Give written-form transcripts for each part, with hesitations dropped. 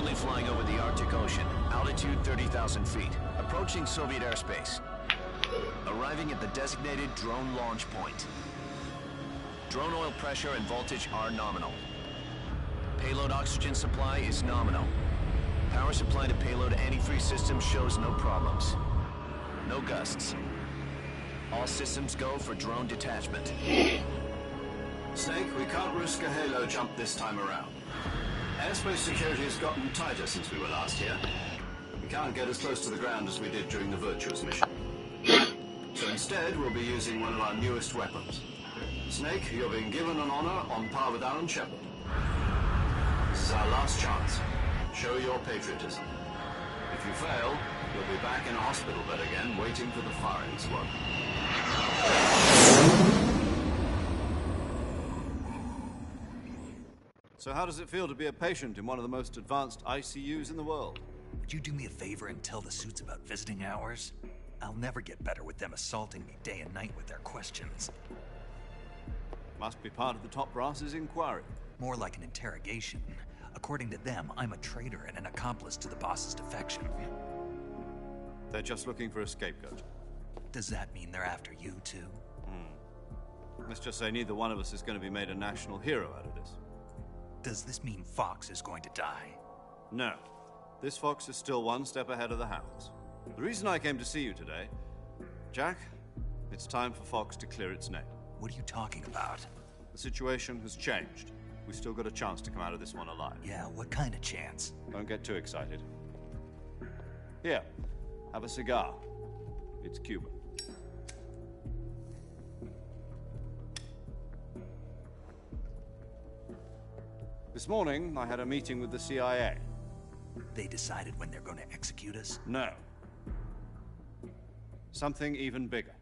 Currently flying over the Arctic Ocean, altitude 30,000 feet, approaching Soviet airspace. Arriving at the designated drone launch point. Drone oil pressure and voltage are nominal. Payload oxygen supply is nominal. Power supply to payload antifreeze system shows no problems. No gusts. All systems go for drone detachment. Snake, we can't risk a halo jump this time around. Airspace security has gotten tighter since we were last here. We can't get as close to the ground as we did during the Virtuous mission. So instead, we'll be using one of our newest weapons. Snake, you're being given an honor on par with Alan Shepard. This is our last chance. Show your patriotism. If you fail, you'll be back in a hospital bed again, waiting for the firing squad. So how does it feel to be a patient in one of the most advanced ICUs in the world? Would you do me a favor and tell the suits about visiting hours? I'll never get better with them assaulting me day and night with their questions. Must be part of the top brass's inquiry. More like an interrogation. According to them, I'm a traitor and an accomplice to the boss's defection. They're just looking for a scapegoat. Does that mean they're after you, too? Let's just say neither one of us is going to be made a national hero out of this. Does this mean Fox is going to die? No. This Fox is still one step ahead of the Hounds. The reason I came to see you today, Jack, it's time for Fox to clear its name. What are you talking about? The situation has changed. We still got a chance to come out of this one alive. Yeah, what kind of chance? Don't get too excited. Here, have a cigar. It's Cuban. This morning, I had a meeting with the CIA. They decided when they're going to execute us? No. Something even bigger.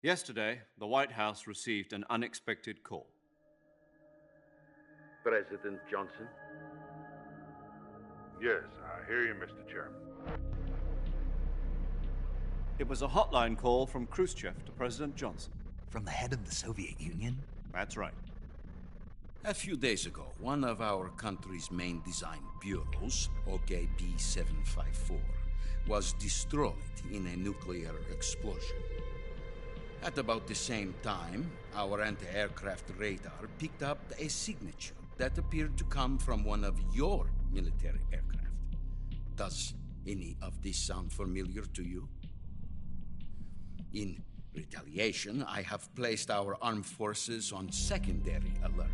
Yesterday, the White House received an unexpected call. President Johnson? Yes, I hear you, Mr. Chairman. It was a hotline call from Khrushchev to President Johnson. From the head of the Soviet Union? That's right. A few days ago, one of our country's main design bureaus, OKB-754, was destroyed in a nuclear explosion. At about the same time, our anti-aircraft radar picked up a signature that appeared to come from one of your military aircraft. Does any of this sound familiar to you? In retaliation, I have placed our armed forces on secondary alert.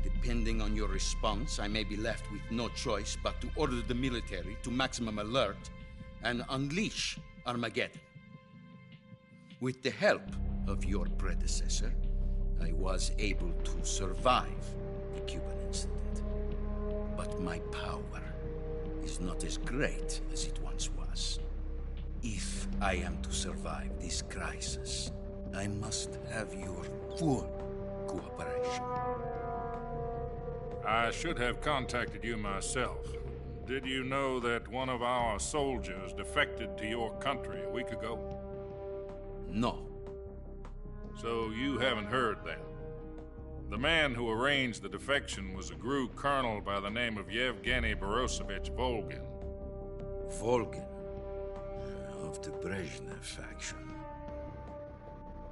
Depending on your response, I may be left with no choice but to order the military to maximum alert and unleash Armageddon. With the help of your predecessor, I was able to survive the Cuban incident. But my power is not as great as it once was. If I am to survive this crisis, I must have your full cooperation. I should have contacted you myself. Did you know that one of our soldiers defected to your country a week ago? No. So you haven't heard then. The man who arranged the defection was a GRU colonel by the name of Yevgeny Borosovich Volgin. Volgin, of the Brezhnev faction.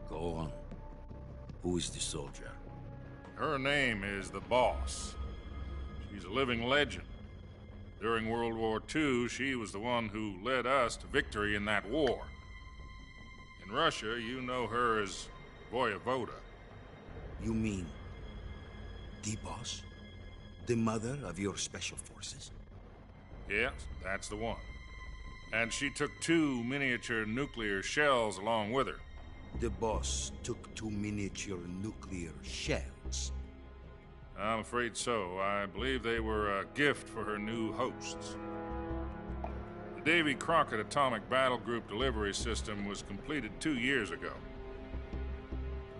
Go on. Who is the soldier? Her name is the Boss. She's a living legend. During World War II, she was the one who led us to victory in that war. In Russia, you know her as Voyevoda. You mean the boss? The mother of your special forces? Yes, that's the one. And she took 2 miniature nuclear shells along with her. The boss took 2 miniature nuclear shells. I'm afraid so. I believe they were a gift for her new hosts. The Davy Crockett Atomic Battle Group delivery system was completed 2 years ago.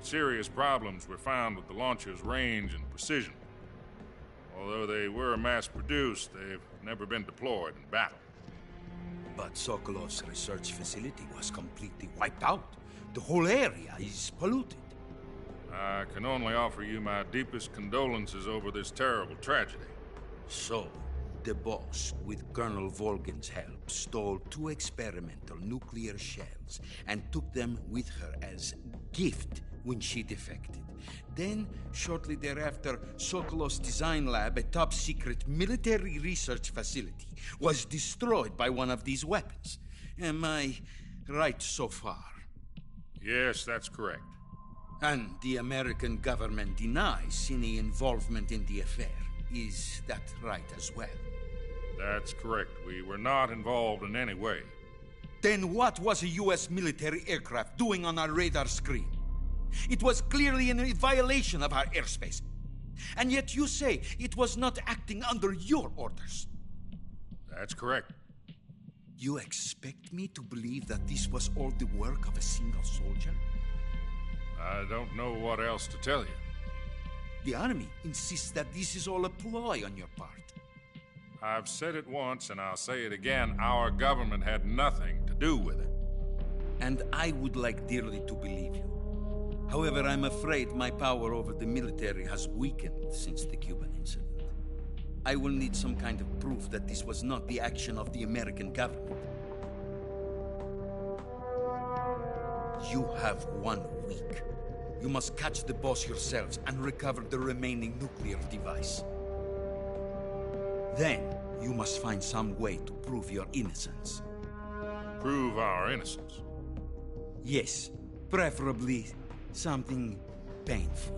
Serious problems were found with the launcher's range and precision. Although they were mass-produced, they've never been deployed in battle. But Sokolov's research facility was completely wiped out. The whole area is polluted. I can only offer you my deepest condolences over this terrible tragedy. So, The boss, with Colonel Volgin's help, stole 2 experimental nuclear shells and took them with her as gift when she defected. Then, shortly thereafter, Sokolow's design lab, a top-secret military research facility, was destroyed by one of these weapons. Am I right so far? Yes, that's correct. And the American government denies any involvement in the affair. Is that right as well? That's correct. We were not involved in any way. Then what was a U.S. military aircraft doing on our radar screen? It was clearly in violation of our airspace. And yet you say it was not acting under your orders. That's correct. You expect me to believe that this was all the work of a single soldier? I don't know what else to tell you. The Army insists that this is all a ploy on your part. I've said it once and I'll say it again. Our government had nothing to do with it. And I would like dearly to believe you. However, I'm afraid my power over the military has weakened since the Cuban incident. I will need some kind of proof that this was not the action of the American government. You have 1 week. You must catch the boss yourselves and recover the remaining nuclear device. Then, you must find some way to prove your innocence. Prove our innocence? Yes, preferably something painful.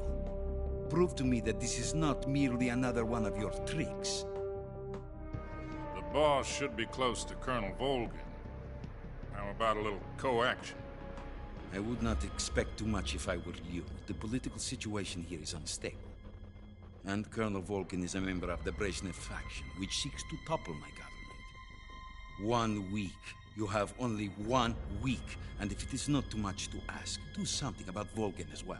Prove to me that this is not merely another one of your tricks. The boss should be close to Colonel Volgin. How about a little co-action? I would not expect too much if I were you. The political situation here is unstable. And Colonel Volgin is a member of the Brezhnev faction, which seeks to topple my government. 1 week. You have only 1 week. And if it is not too much to ask, do something about Volgin as well.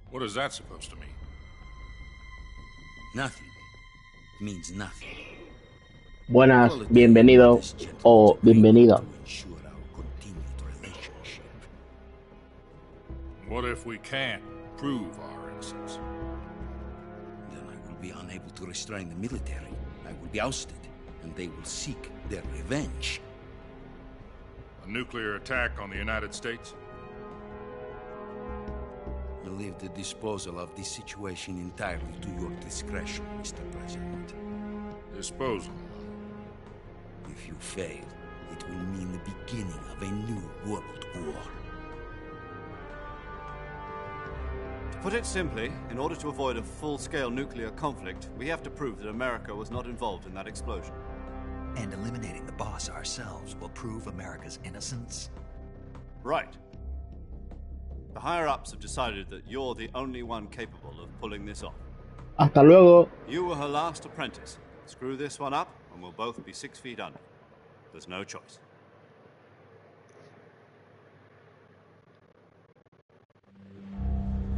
What is that supposed to mean? Nothing. It means nothing. Buenas, bienvenido o bienvenida. What if we can't prove our innocence? Then I will be unable to restrain the military. I will be ousted, and they will seek their revenge. A nuclear attack on the United States? I leave the disposal of this situation entirely to your discretion, Mr. President. Disposal? If you fail, it will mean the beginning of a new world war. To put it simply, in order to avoid a full-scale nuclear conflict, we have to prove that America was not involved in that explosion. And eliminating the boss ourselves will prove America's innocence? Right. The higher-ups have decided that you're the only one capable of pulling this off. Hasta luego. You were her last apprentice. Screw this one up, and we'll both be 6 feet under. There's no choice.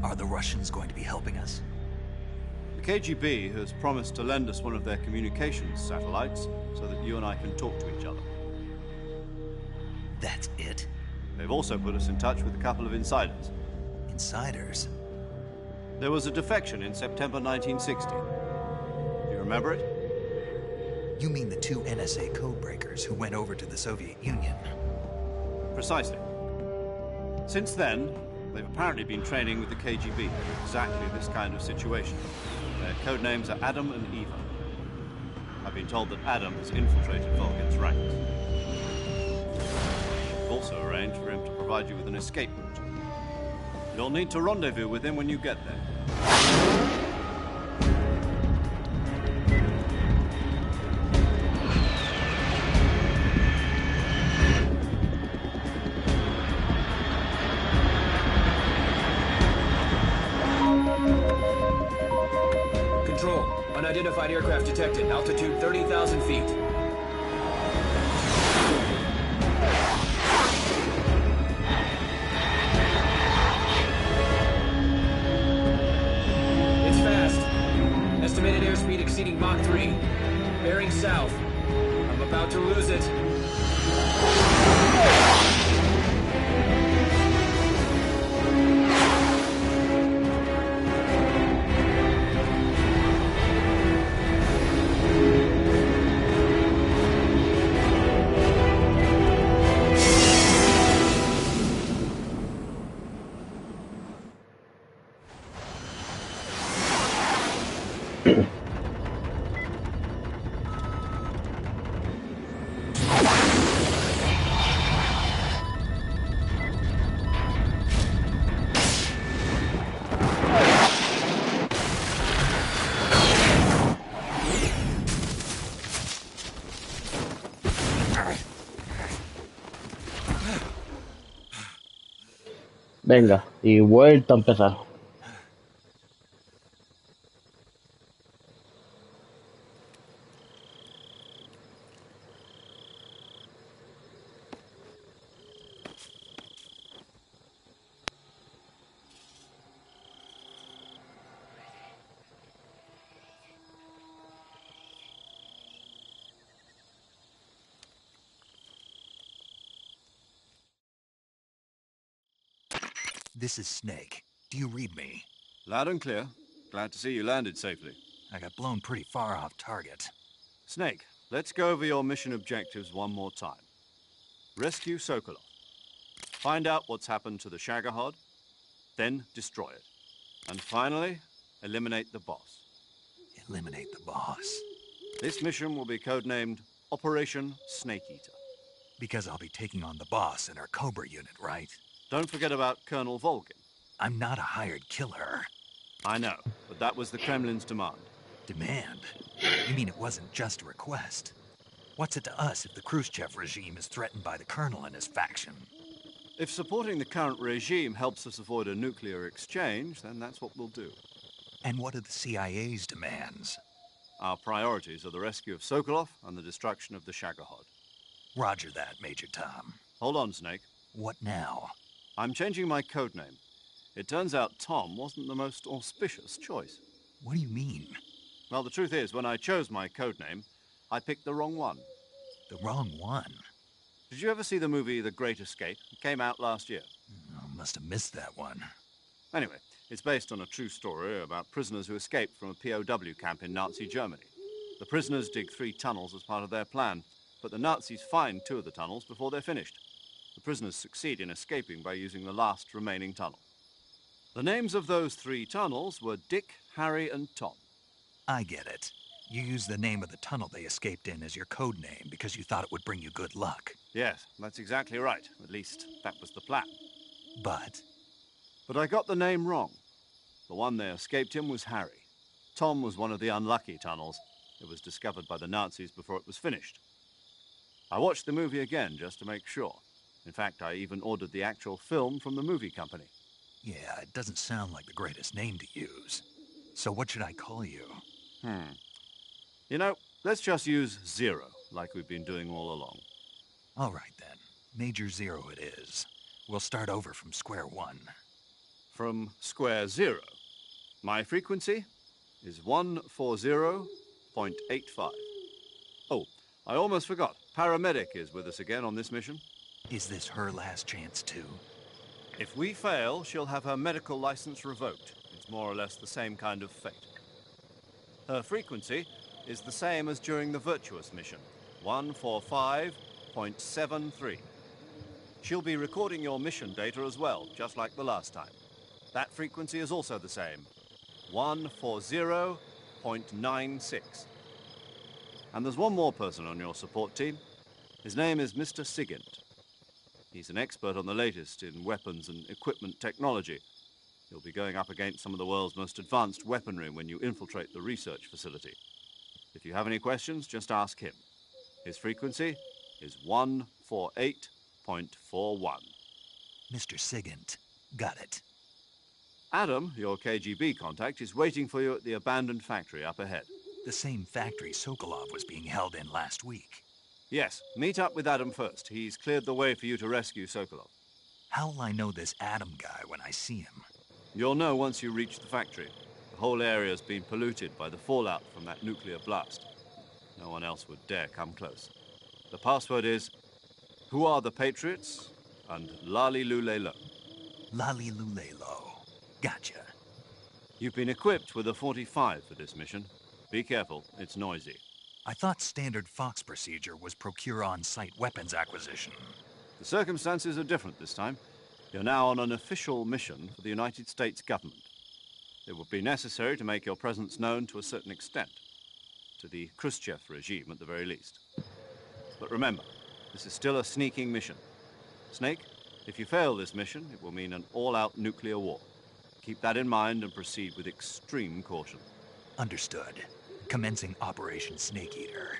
Are the Russians going to be helping us? The KGB has promised to lend us one of their communications satellites so that you and I can talk to each other. That's it? They've also put us in touch with a couple of insiders. Insiders? There was a defection in September 1960. Do you remember it? You mean the 2 NSA codebreakers who went over to the Soviet Union? Precisely. Since then, they've apparently been training with the KGB for exactly this kind of situation. Their code names are Adam and Eva. I've been told that Adam has infiltrated Volgin's ranks. We've also arranged for him to provide you with an escape route. You'll need to rendezvous with him when you get there. Unidentified aircraft detected. Altitude 30,000 feet. It's fast. Estimated airspeed exceeding Mach 3. Bearing south. I'm about to lose it. Venga, y vuelta a empezar. This is Snake. Do you read me? Loud and clear. Glad to see you landed safely. I got blown pretty far off target. Snake, let's go over your mission objectives one more time. Rescue Sokolov. Find out what's happened to the Shagohod, then destroy it. And finally, eliminate the boss. Eliminate the boss. This mission will be codenamed Operation Snake Eater. Because I'll be taking on the boss in our Cobra unit, right? Don't forget about Colonel Volgin. I'm not a hired killer. I know, but that was the Kremlin's demand. Demand? You mean it wasn't just a request? What's it to us if the Khrushchev regime is threatened by the Colonel and his faction? If supporting the current regime helps us avoid a nuclear exchange, then that's what we'll do. And what are the CIA's demands? Our priorities are the rescue of Sokolov and the destruction of the Shagohod. Roger that, Major Tom. Hold on, Snake. What now? I'm changing my codename. It turns out Tom wasn't the most auspicious choice. What do you mean? Well, the truth is, when I chose my codename, I picked the wrong one. The wrong one? Did you ever see the movie The Great Escape? It came out last year. Oh, must have missed that one. Anyway, it's based on a true story about prisoners who escaped from a POW camp in Nazi Germany. The prisoners dig 3 tunnels as part of their plan, but the Nazis find 2 of the tunnels before they're finished. The prisoners succeed in escaping by using the last remaining tunnel. The names of those 3 tunnels were Dick, Harry, and Tom. I get it. You used the name of the tunnel they escaped in as your code name because you thought it would bring you good luck. Yes, that's exactly right. At least, that was the plan. But I got the name wrong. The one they escaped in was Harry. Tom was one of the unlucky tunnels. It was discovered by the Nazis before it was finished. I watched the movie again just to make sure. In fact, I even ordered the actual film from the movie company. yeah, it doesn't sound like the greatest name to use. So what should I call you? You know, let's just use Zero, like we've been doing all along. All right then. Major Zero it is. We'll start over from square one. From square 0. My frequency is 140.85. Oh, I almost forgot. Paramedic is with us again on this mission. Is this her last chance too? If we fail, she'll have her medical license revoked. It's more or less the same kind of fate. Her frequency is the same as during the Virtuous mission, 145.73. She'll be recording your mission data as well, just like the last time. That frequency is also the same, 140.96. And there's one more person on your support team. His name is Mr. Sigint. He's an expert on the latest in weapons and equipment technology. You'll be going up against some of the world's most advanced weaponry when you infiltrate the research facility. If you have any questions, just ask him. His frequency is 148.41. Mr. Sigint. Got it. Adam, your KGB contact, is waiting for you at the abandoned factory up ahead. The same factory Sokolov was being held in last week. Yes, meet up with Adam first. He's cleared the way for you to rescue Sokolov. How will I know this Adam guy when I see him? You'll know once you reach the factory. The whole area's been polluted by the fallout from that nuclear blast. No one else would dare come close. The password is, "Who are the Patriots?" and "Lali Lule Lo." Lali Lulelo. Gotcha. You've been equipped with a 45 for this mission. Be careful, it's noisy. I thought standard Fox procedure was procure on-site weapons acquisition. The circumstances are different this time. You're now on an official mission for the United States government. It would be necessary to make your presence known to a certain extent. To the Khrushchev regime, at the very least. But remember, this is still a sneaking mission. Snake, if you fail this mission, it will mean an all-out nuclear war. Keep that in mind and proceed with extreme caution. Understood. Commencing Operation Snake Eater.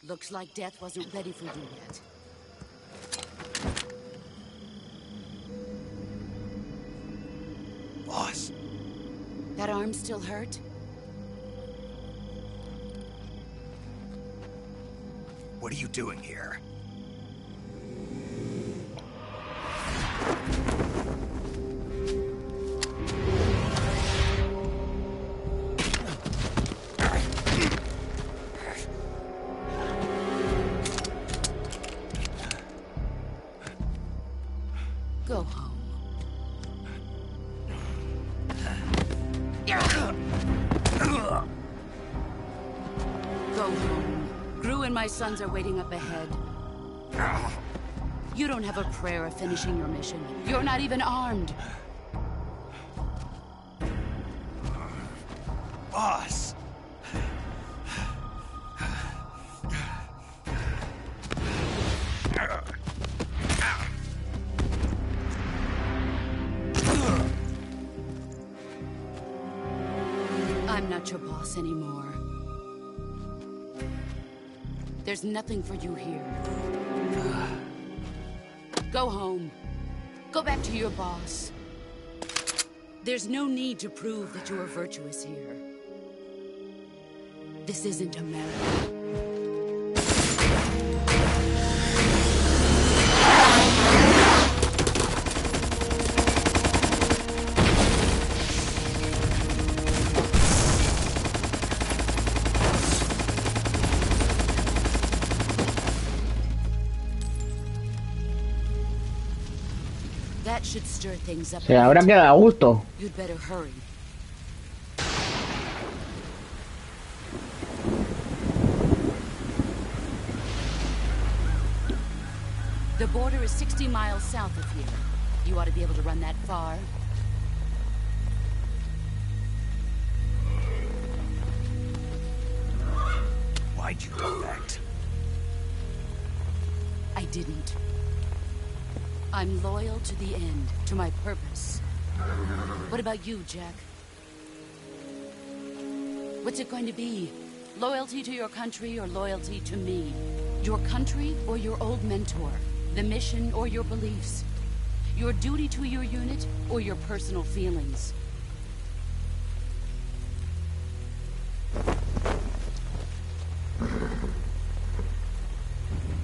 Looks like death wasn't ready for you yet. Boss. That arm still hurt? What are you doing here? Go home. Go home. Gru and my sons are waiting up ahead. You don't have a prayer of finishing your mission. You're not even armed. Boss! I'm not your boss anymore. There's nothing for you here. Go home. Go back to your boss. There's no need to prove that you are virtuous here. This isn't America. That should stir things up. Se habrá quedado a gusto. You'd better hurry. The border is 60 miles south of here. You ought to be able to run that far. Why'd you defect? I didn't. I'm loyal to the end, to my purpose. What about you, Jack? What's it going to be? Loyalty to your country or loyalty to me? Your country or your old mentor? The mission or your beliefs? Your duty to your unit or your personal feelings?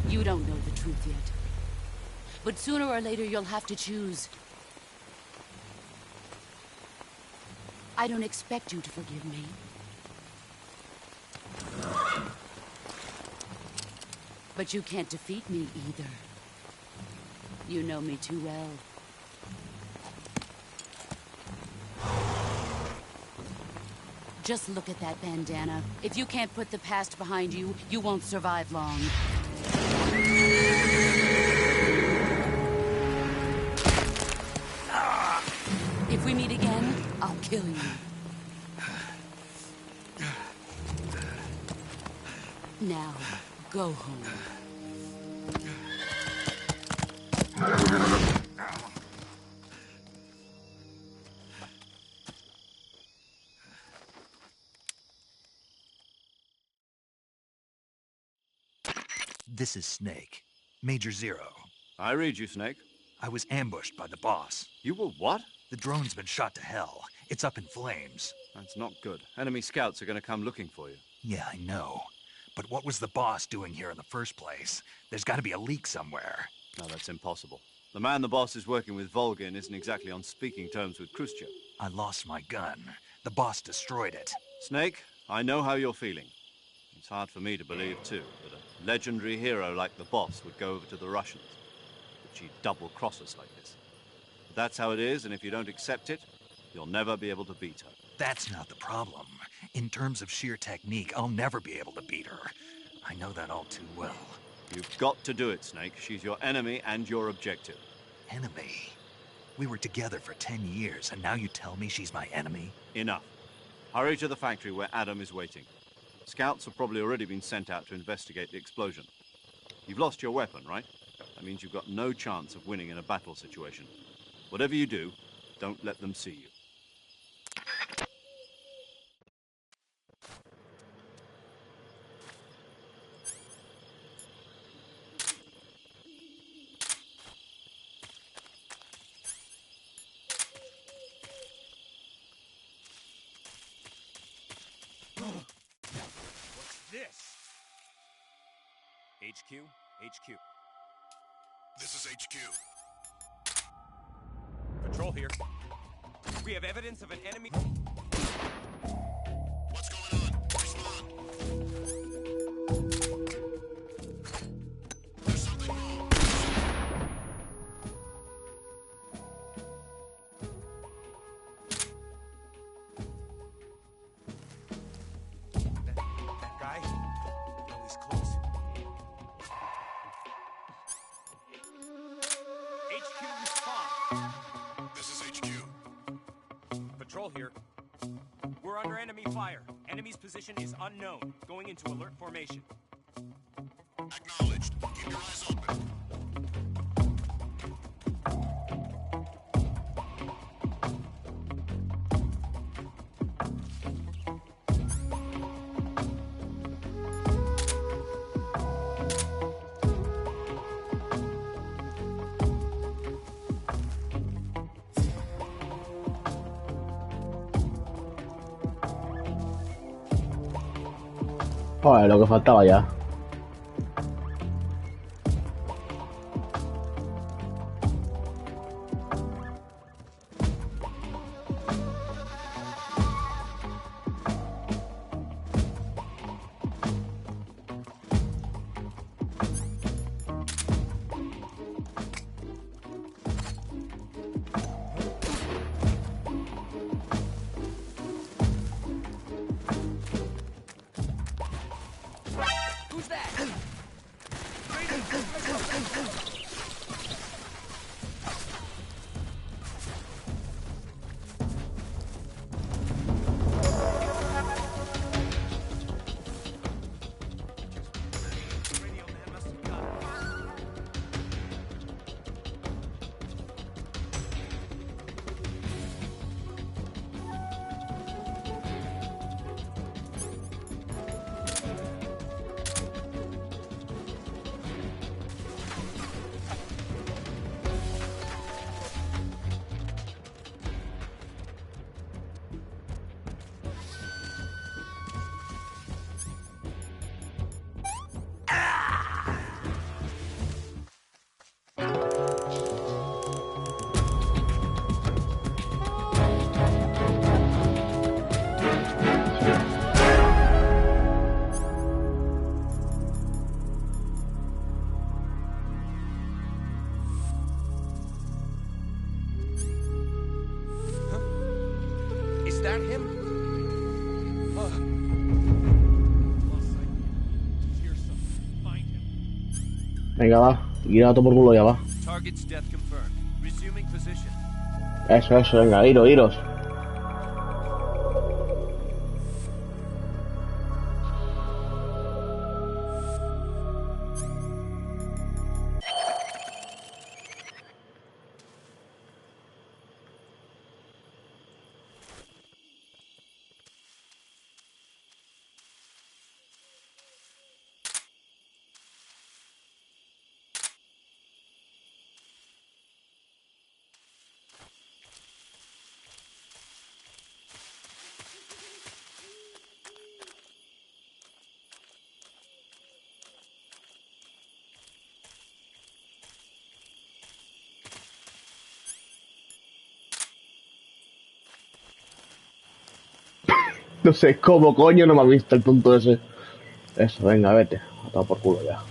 You don't know the truth yet. But sooner or later, you'll have to choose. I don't expect you to forgive me. But you can't defeat me either. You know me too well. Just look at that bandana. If you can't put the past behind you, you won't survive long. If we meet again, I'll kill you. Now, go home. This is Snake. Major Zero. I read you, Snake. I was ambushed by the boss. You were what? The drone's been shot to hell. It's up in flames. That's not good. Enemy scouts are going to come looking for you. Yeah, I know. But what was the boss doing here in the first place? There's got to be a leak somewhere. No, that's impossible. The man the boss is working with, Volgin, isn't exactly on speaking terms with Khrushchev. I lost my gun. The boss destroyed it. Snake, I know how you're feeling. It's hard for me to believe, too, that a legendary hero like the boss would go over to the Russians. That she'd double-cross us like this. But that's how it is, and if you don't accept it, you'll never be able to beat her. That's not the problem. In terms of sheer technique, I'll never be able to beat her. I know that all too well. You've got to do it, Snake. She's your enemy and your objective. Enemy? We were together for 10 years, and now you tell me she's my enemy? Enough. Hurry to the factory where Adam is waiting. Scouts have probably already been sent out to investigate the explosion. You've lost your weapon, right? That means you've got no chance of winning in a battle situation. Whatever you do, don't let them see you. This? HQ? HQ. This is HQ. Patrol here. We have evidence of an enemy. What's going on? Respond. There's something wrong. That guy? No, he's close. HQ, respond. This is HQ. Patrol here. We're under enemy fire. Enemy's position is unknown. Going into alert formation. Acknowledged. Keep your eyes open. Joder, lo que faltaba ya. Who's that? Radio man must have got it. Is that him? Venga, va. Ir a todo por culo ya va. Target's death confirmed. Resuming position. Eso, venga, iros. No sé cómo coño no me ha visto el tonto ese. Eso, venga, vete. A tomar por culo ya.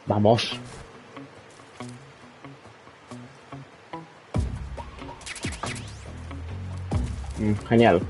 Vamos. Genial.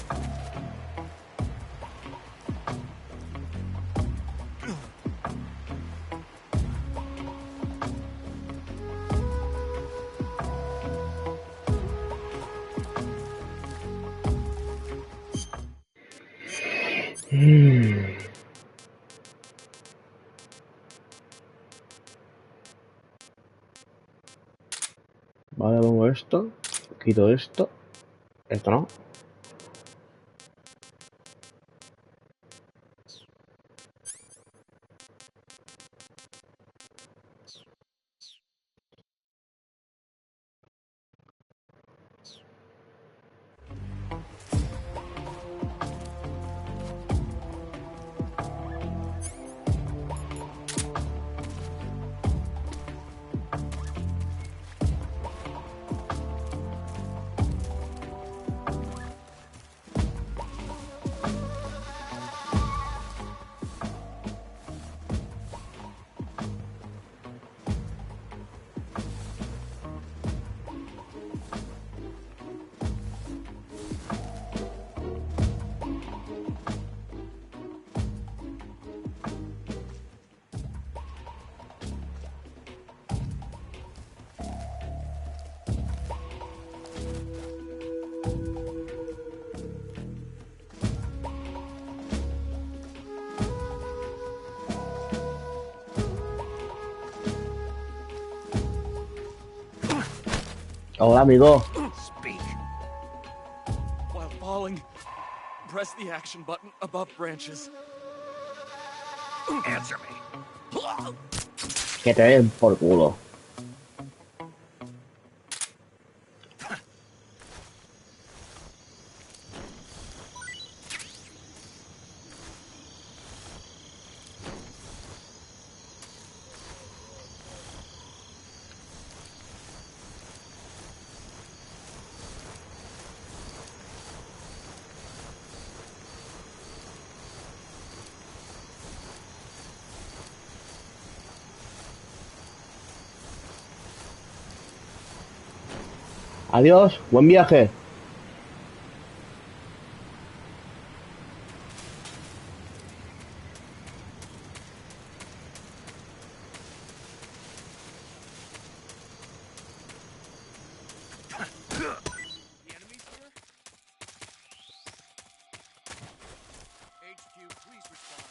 Vale, pongo esto. Quito esto. Esto no. Hola, amigo. Speak. While falling, press the action button above branches. Answer me. Que te den por culo. Adiós, buen viaje. The enemies here? HQ, please respond.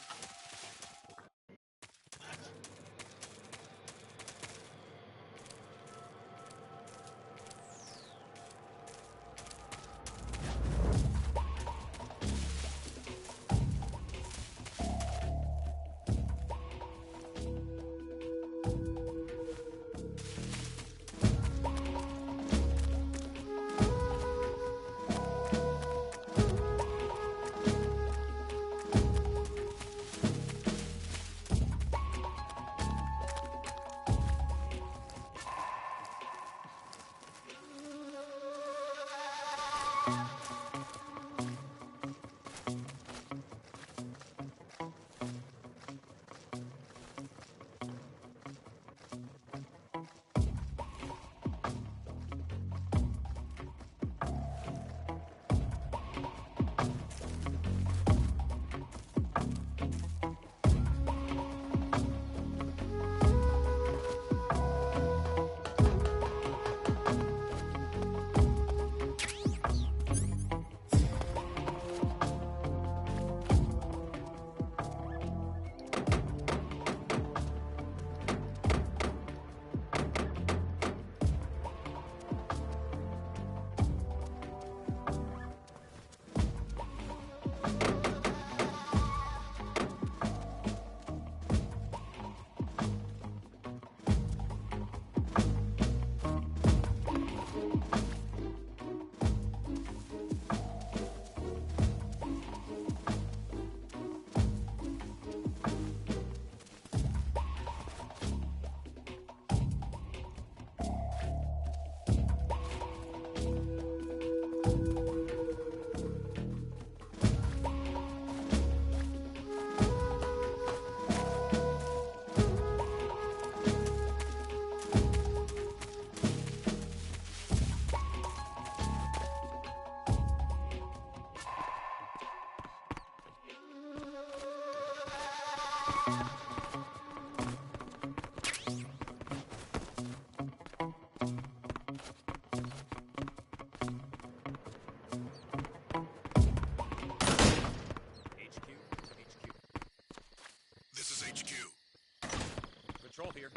Clear.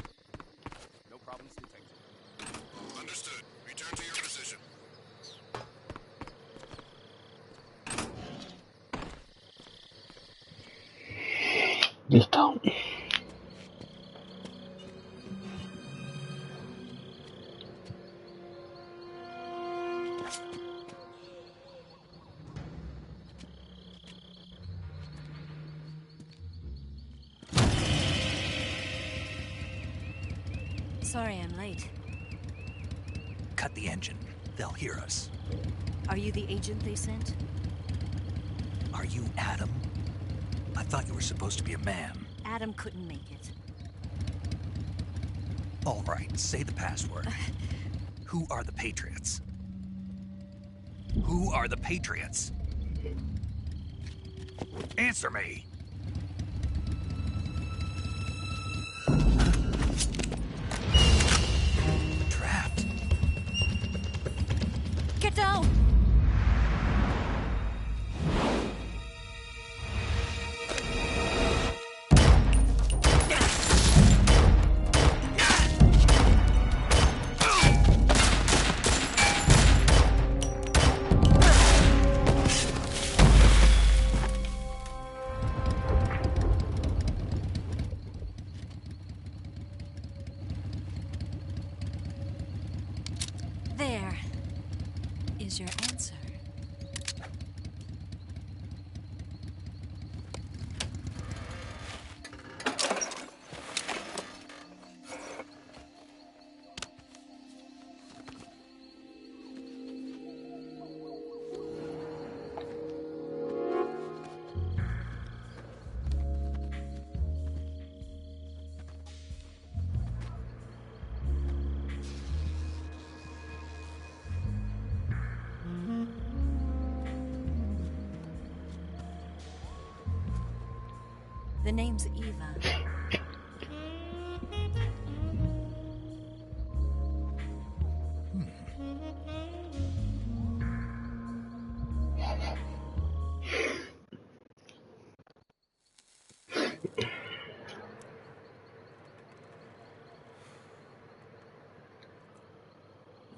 No problems detected. Understood. Return to your position. Listo. Sorry I'm late. Cut the engine. They'll hear us. Are you the agent they sent? Are you Adam? I thought you were supposed to be a man. Adam couldn't make it. All right, say the password. Who are the Patriots? Who are the Patriots? Answer me! Trapped. Get down! There is your answer. The name's Eva.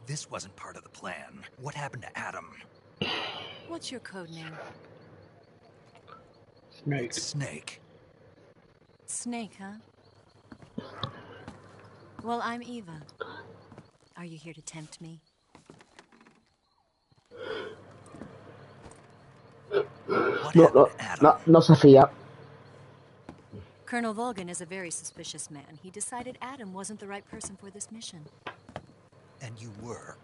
This wasn't part of the plan. What happened to Adam? What's your code name? Snake. Snake. Snake, huh? Well, I'm Eva. Are you here to tempt me? What No, happened no, to Adam? no, no se fía. Colonel Volgan is a very suspicious man. He decided Adam wasn't the right person for this mission. And you were.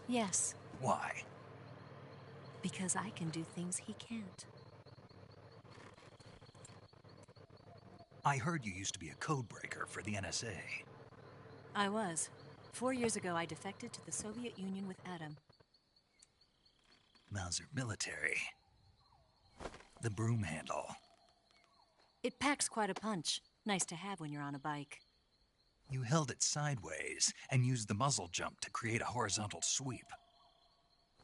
Yes, Why? because I can do things he can't. I heard you used to be a codebreaker for the NSA. I was. 4 years ago, I defected to the Soviet Union with Adam. Mauser military. The broom handle. It packs quite a punch. Nice to have when you're on a bike. You held it sideways and used the muzzle jump to create a horizontal sweep.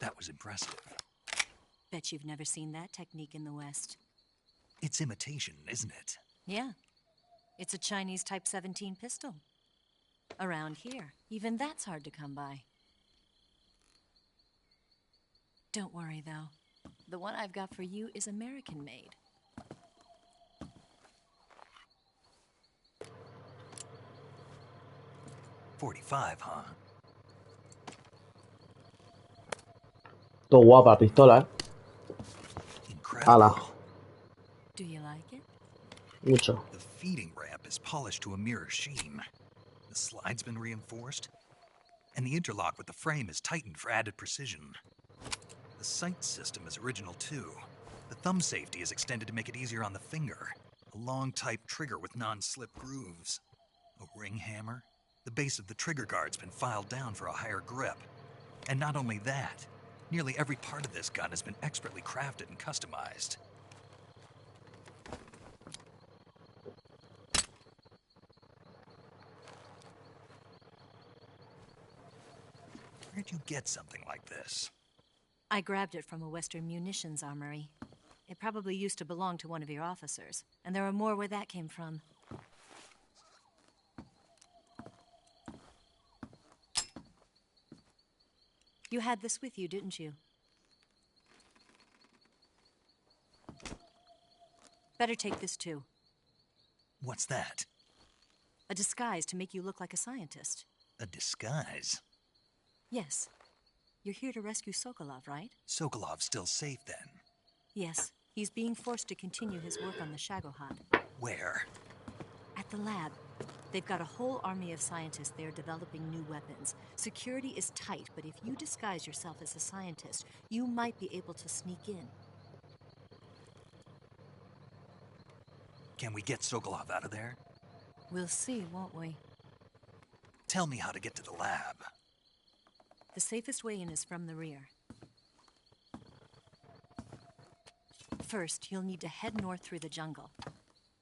That was impressive. Bet you've never seen that technique in the West. It's imitation, isn't it? Yeah. It's a Chinese Type 17 pistol. Around here, even that's hard to come by. Don't worry, though. The one I've got for you is American-made. .45, huh? Todo guapa pistola, Incredible. Ala. Do you like it? Mucho. The feeding ramp is polished to a mirror sheen. The slide's been reinforced, and the interlock with the frame is tightened for added precision. The sight system is original too. The thumb safety is extended to make it easier on the finger. A long type trigger with non-slip grooves. A ring hammer. The base of the trigger guard's been filed down for a higher grip. And not only that, nearly every part of this gun has been expertly crafted and customized. Where'd you get something like this? I grabbed it from a Western munitions armory. It probably used to belong to one of your officers, and there are more where that came from. You had this with you, didn't you? Better take this too. What's that? A disguise to make you look like a scientist. A disguise? Yes. You're here to rescue Sokolov, right? Sokolov's still safe then? Yes. He's being forced to continue his work on the Shagohod. Where? At the lab. They've got a whole army of scientists there developing new weapons. Security is tight, but if you disguise yourself as a scientist, you might be able to sneak in. Can we get Sokolov out of there? We'll see, won't we? Tell me how to get to the lab. The safest way in is from the rear. First, you'll need to head north through the jungle.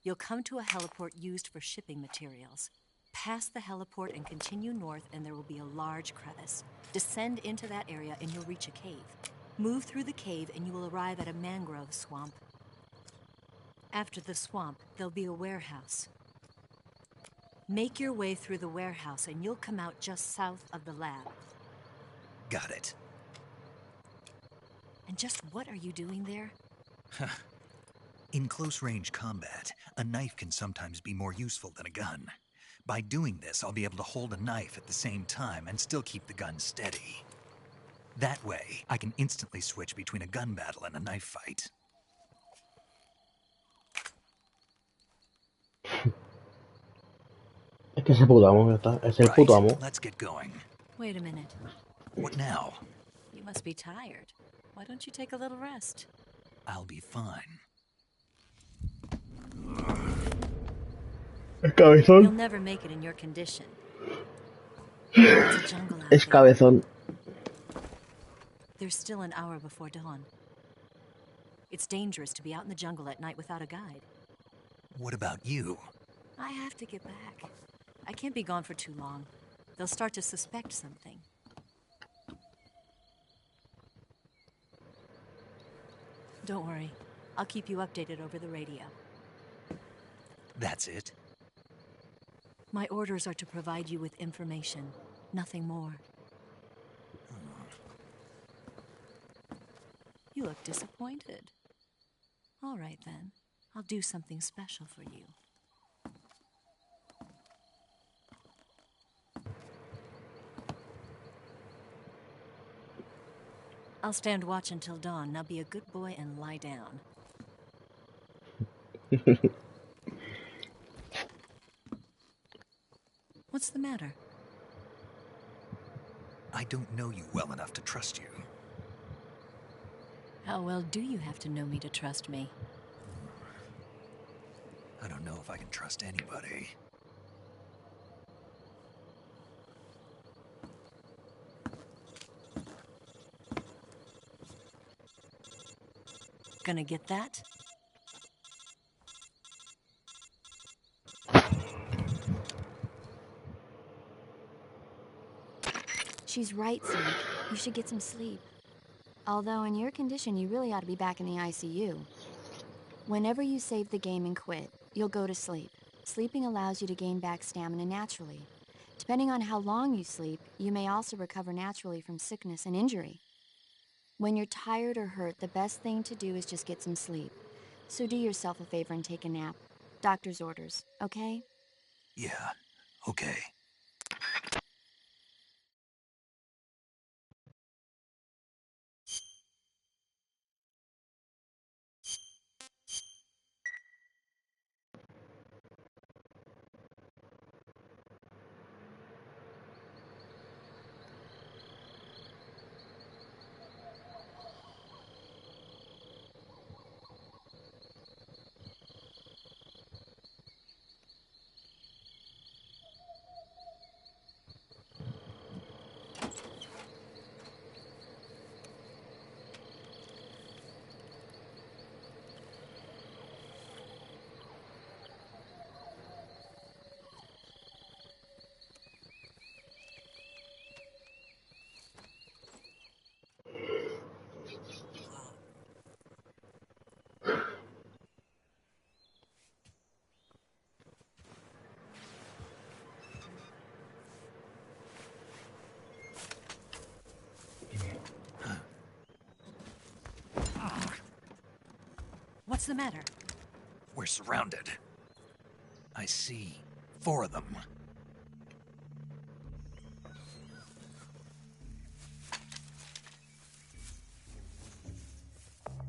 You'll come to a heliport used for shipping materials. Pass the heliport and continue north, and there will be a large crevice. Descend into that area, and you'll reach a cave. Move through the cave, and you will arrive at a mangrove swamp. After the swamp, there'll be a warehouse. Make your way through the warehouse, and you'll come out just south of the lab. Got it. And just what are you doing there? In close-range combat, a knife can sometimes be more useful than a gun. By doing this, I'll be able to hold a knife at the same time and still keep the gun steady. That way, I can instantly switch between a gun battle and a knife fight. Es que ese puto amo, ya está. Es el puto amo. Let's get going. Wait a minute. What now? You must be tired. Why don't you take a little rest? I'll be fine. Es cabezón. You'll never make it in your condition. It's a jungle out Es there. cabezón. There's still an hour before dawn. It's dangerous to be out in the jungle at night without a guide. What about you? I have to get back. I can't be gone for too long. They'll start to suspect something. Don't worry. I'll keep you updated over the radio. That's it? My orders are to provide you with information, nothing more. You look disappointed. All right, then. I'll do something special for you. I'll stand watch until dawn. Now be a good boy and lie down. What's the matter? I don't know you well enough to trust you. How well do you have to know me to trust me? I don't know if I can trust anybody. Gonna get that? She's right, Zeke. You should get some sleep. Although in your condition, you really ought to be back in the ICU. Whenever you save the game and quit, you'll go to sleep. Sleeping allows you to gain back stamina naturally. Depending on how long you sleep, you may also recover naturally from sickness and injury. When you're tired or hurt, the best thing to do is just get some sleep. So do yourself a favor and take a nap. Doctor's orders, okay? Yeah, okay. What's the matter? We're surrounded. I see 4 of them.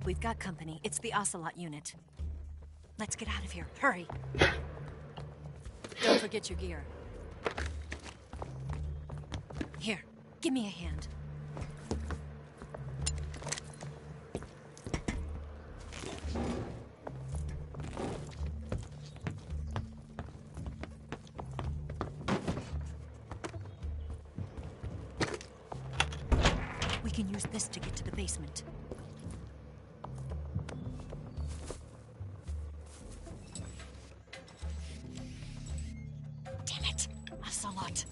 We've got company. It's the Ocelot unit. Let's get out of here. Hurry. Don't forget your gear. Here, give me a hand. We can use this to get to the basement. Damn it! Ocelot.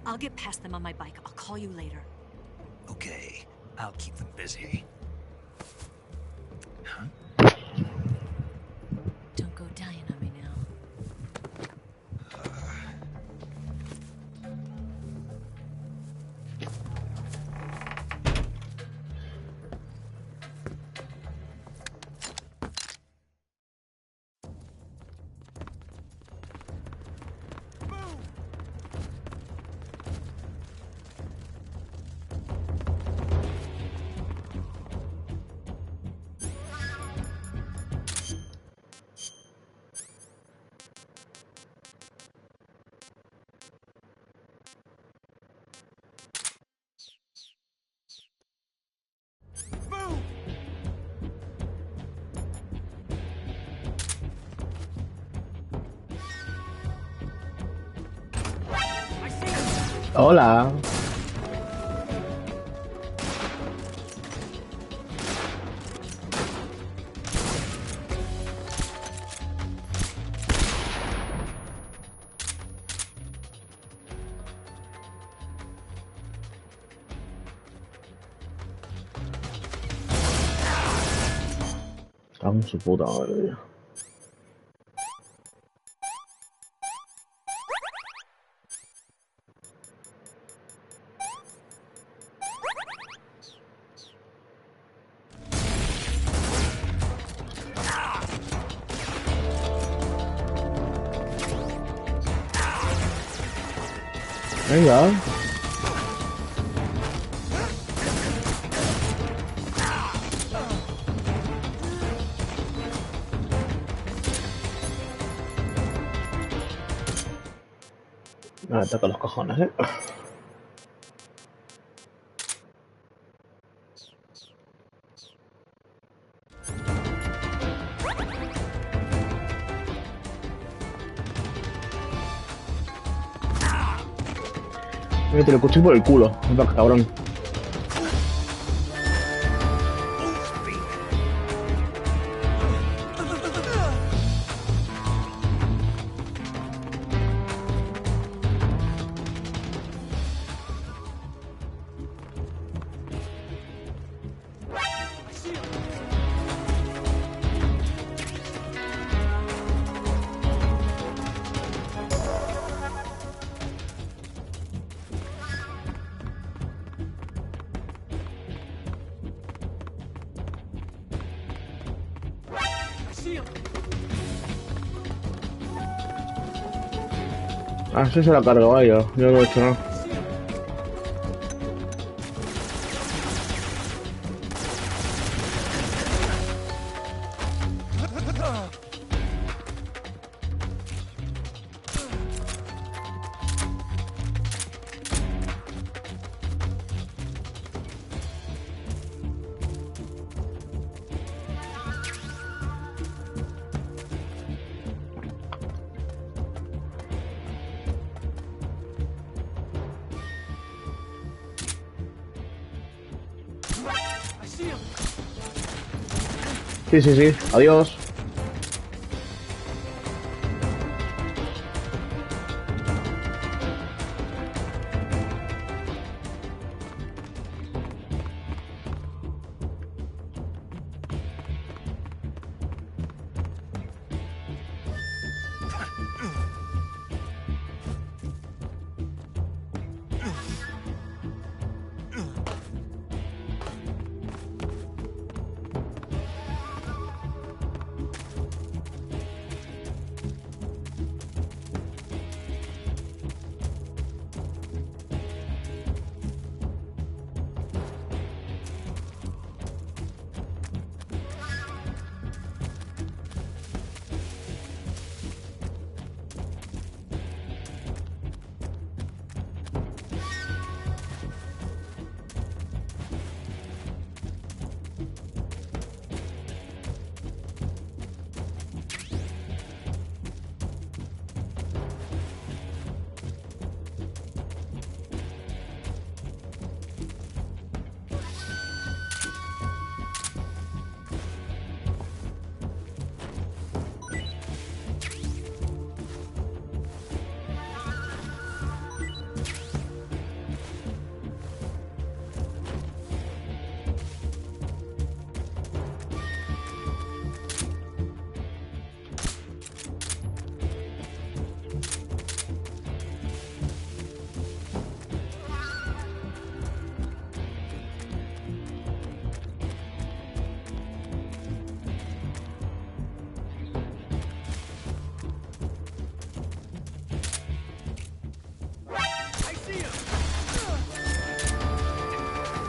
I'll get past them on my bike. I'll call you later. Okay, I'll keep them busy. Huh? Don't go dying on me now. Hola. Cago en su puta madre. Venga. Me ataca los cojones, ¿eh? Te lo cuchillo por el culo, anda, cabrón. Ah, sí se la cargó a ella, yo no he hecho nada. Sí, sí, sí. Adiós.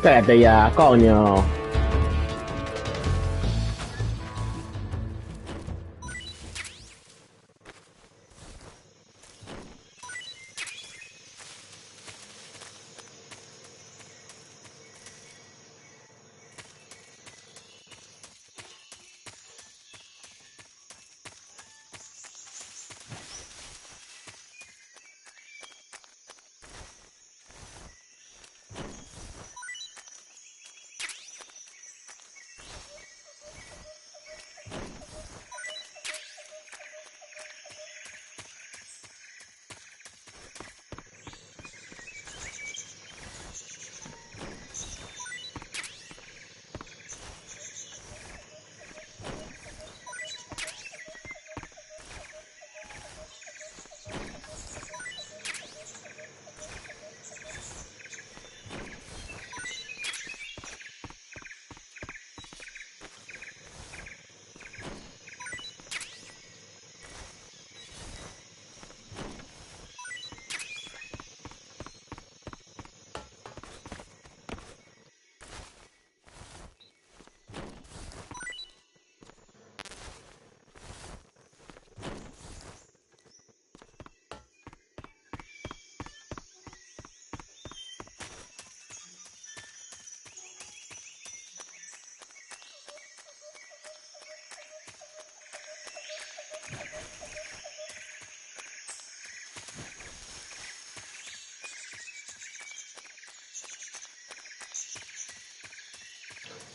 Cállate ya, coño.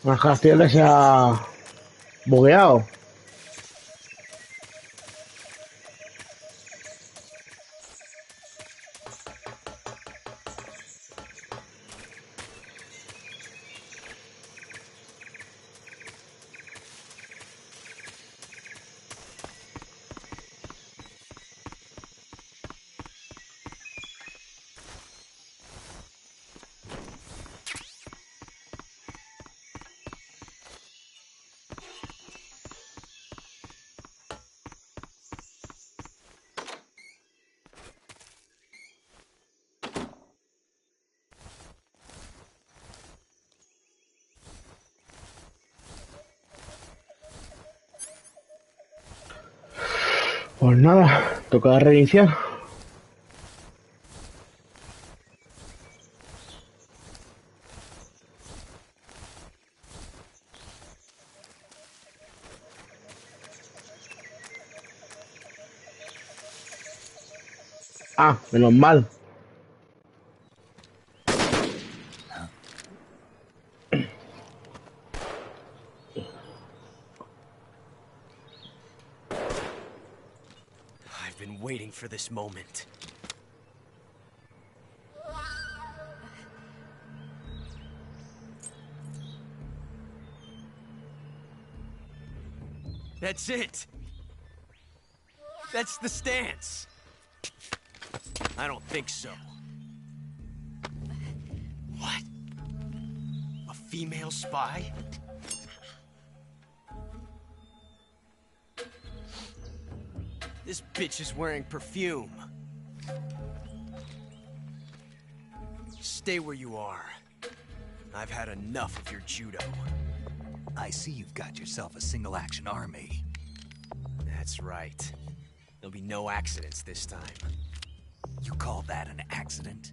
Ajá, tío, que se ha bugueado. Pues nada, toca reiniciar. Ah, menos mal. I've been waiting for this moment. That's it. That's the stance. I don't think so. What? A female spy? This bitch is wearing perfume. Stay where you are. I've had enough of your judo. I see you've got yourself a single-action army. That's right. There'll be no accidents this time. You call that an accident?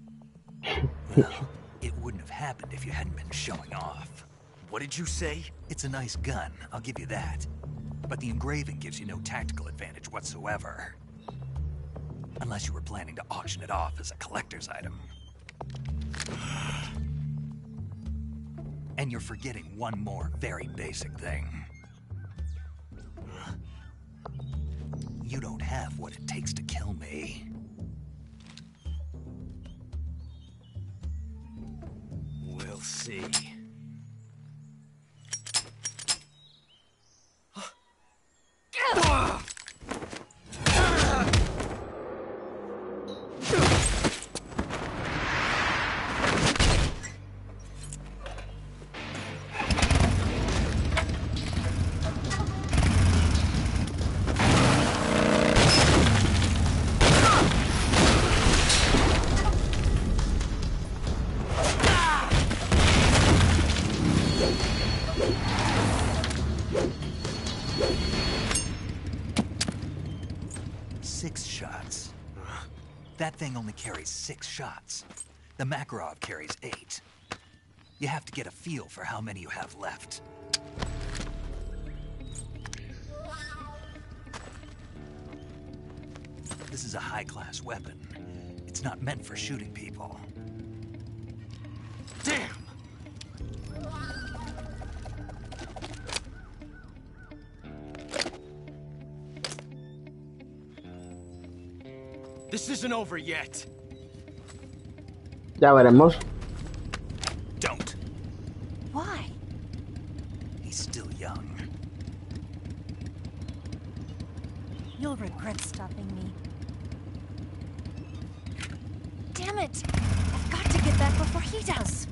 Well, it wouldn't have happened if you hadn't been showing off. What did you say? It's a nice gun, I'll give you that. But the engraving gives you no tactical advantage whatsoever. Unless you were planning to auction it off as a collector's item. And you're forgetting one more very basic thing. You don't have what it takes to kill me. We'll see. That thing only carries 6 shots. The Makarov carries 8. You have to get a feel for how many you have left. This is a high-class weapon. It's not meant for shooting people. Damn! This isn't over yet. Ya veremos. Don't. Why? He's still young. You'll regret stopping me. Damn it! I've got to get back before he does.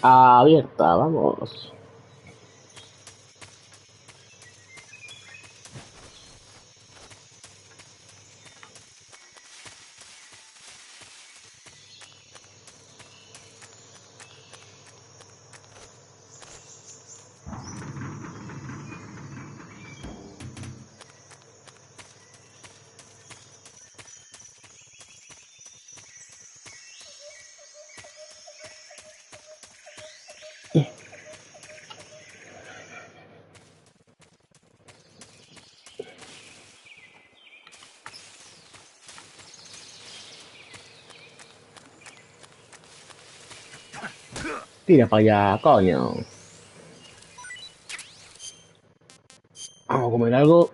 Abierta, vamos. Tira para allá, coño. Vamos a comer algo.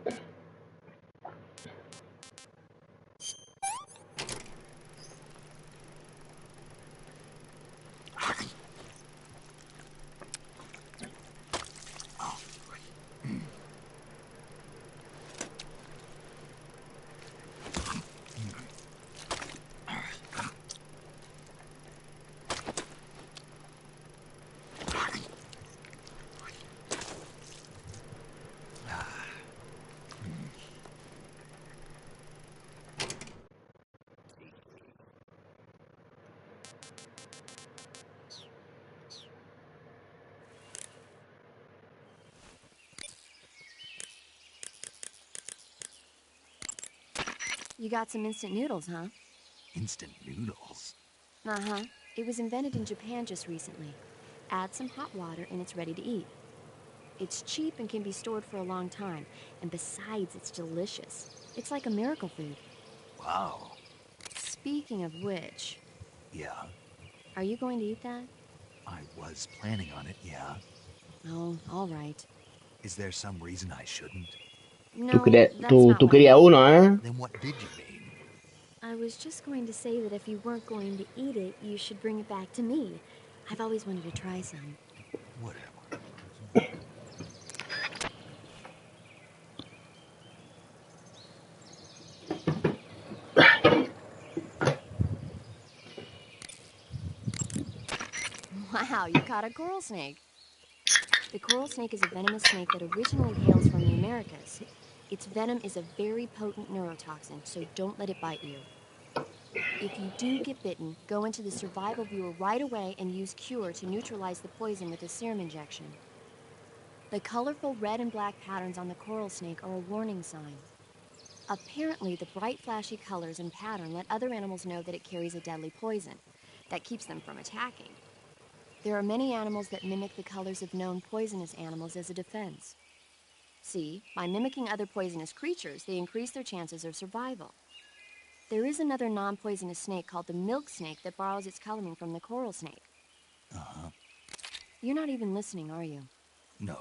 You got some instant noodles, huh? Instant noodles? Uh-huh. It was invented in Japan just recently. Add some hot water and it's ready to eat. It's cheap and can be stored for a long time. And besides, it's delicious. It's like a miracle food. Wow. Speaking of which... Yeah, Are you going to eat that? I was planning on it, yeah. Oh, all right. Is there some reason I shouldn't? No, Tú that's not tú what I querías meant. uno, ¿eh? Then what did you mean? I was just going to say that if you weren't going to eat it, you should bring it back to me. I've always wanted to try some. Whatever. Wow, you caught a coral snake. The coral snake is a venomous snake that originally hails from the Americas. Its venom is a very potent neurotoxin, so don't let it bite you. If you do get bitten, go into the survival viewer right away and use Cure to neutralize the poison with a serum injection. The colorful red and black patterns on the coral snake are a warning sign. Apparently, the bright flashy colors and pattern let other animals know that it carries a deadly poison that keeps them from attacking. There are many animals that mimic the colors of known poisonous animals as a defense. See, by mimicking other poisonous creatures, they increase their chances of survival. There is another non-poisonous snake called the milk snake that borrows its coloring from the coral snake. Uh-huh. You're not even listening, are you? No.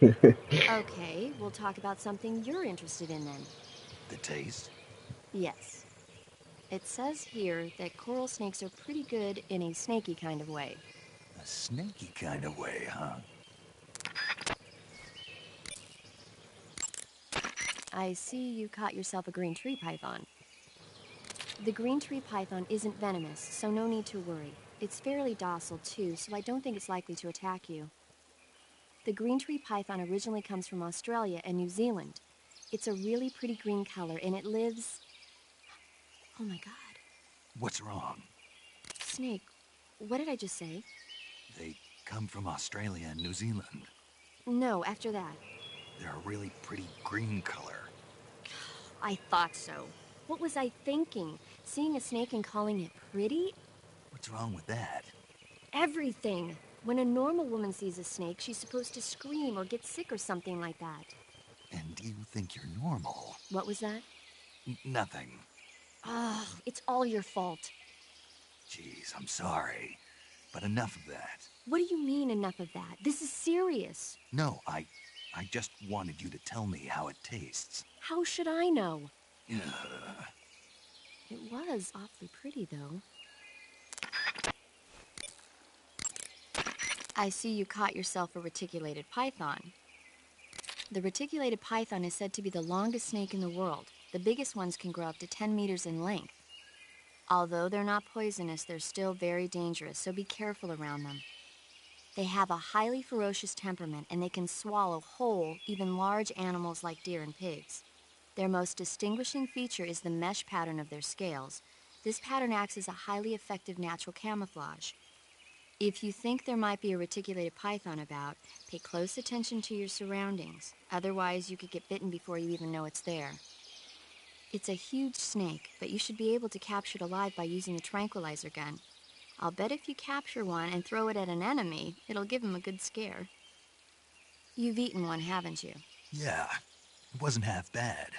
Okay, we'll talk about something you're interested in then. The taste? Yes. It says here that coral snakes are pretty good in a snaky kind of way. A snaky kind of way, huh? I see you caught yourself a green tree python. The green tree python isn't venomous, so no need to worry. It's fairly docile too, so I don't think it's likely to attack you. The green tree python originally comes from Australia and New Zealand. It's a really pretty green color, and it lives... Oh my god. What's wrong? Snake, what did I just say? They come from Australia and New Zealand. No, after that. They're a really pretty green color. I thought so. What was I thinking? Seeing a snake and calling it pretty? What's wrong with that? Everything. When a normal woman sees a snake, she's supposed to scream or get sick or something like that. And you think you're normal? What was that? Nothing. Oh, it's all your fault. Jeez, I'm sorry. But enough of that. What do you mean, enough of that? This is serious. No, I just wanted you to tell me how it tastes. How should I know? Ugh. It was awfully pretty, though. I see you caught yourself a reticulated python. The reticulated python is said to be the longest snake in the world. The biggest ones can grow up to 10 meters in length. Although they're not poisonous, they're still very dangerous, so be careful around them. They have a highly ferocious temperament, and they can swallow whole, even large animals like deer and pigs. Their most distinguishing feature is the mesh pattern of their scales. This pattern acts as a highly effective natural camouflage. If you think there might be a reticulated python about, pay close attention to your surroundings. Otherwise, you could get bitten before you even know it's there. It's a huge snake, but you should be able to capture it alive by using the tranquilizer gun. I'll bet if you capture one and throw it at an enemy, it'll give him a good scare. You've eaten one, haven't you? Yeah, it wasn't half bad.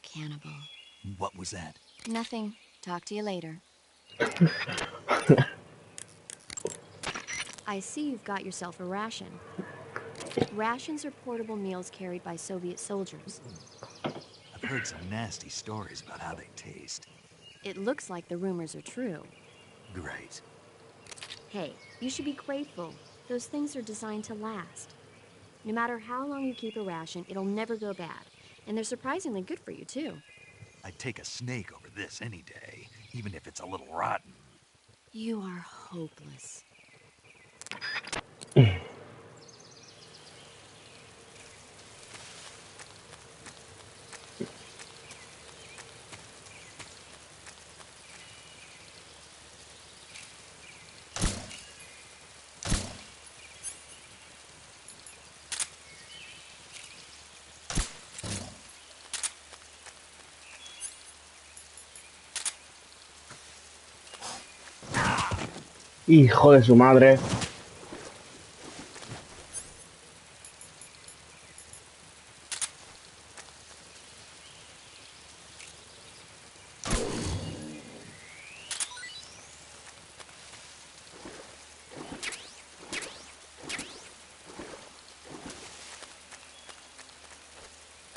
Cannibal. What was that? Nothing. Talk to you later. I see you've got yourself a ration. Rations are portable meals carried by Soviet soldiers. I've heard some nasty stories about how they taste. It looks like the rumors are true. Great. Hey, you should be grateful. Those things are designed to last. No matter how long you keep a ration, it'll never go bad. And they're surprisingly good for you, too. I'd take a snake over this any day, even if it's a little rotten. You are hopeless. Hijo de su madre.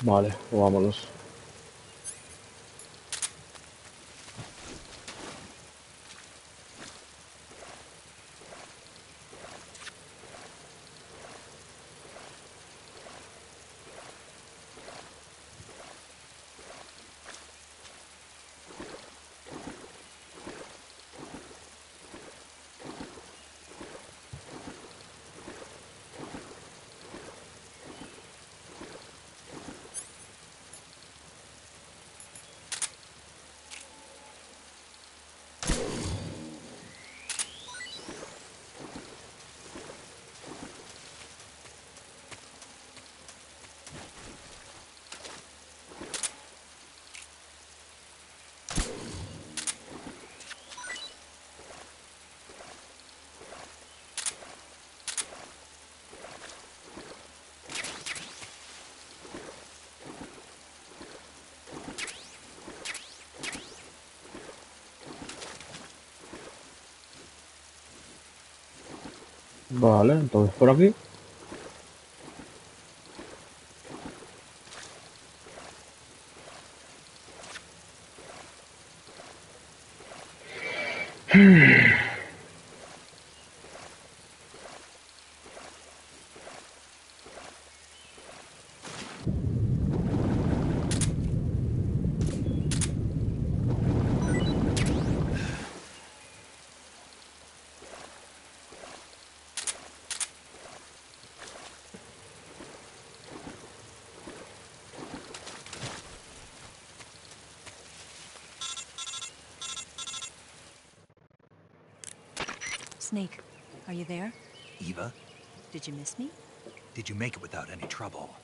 Vale, vámonos. Vale, entonces por aquí. Snake, are you there? Eva, Did you miss me? did you make it without any trouble?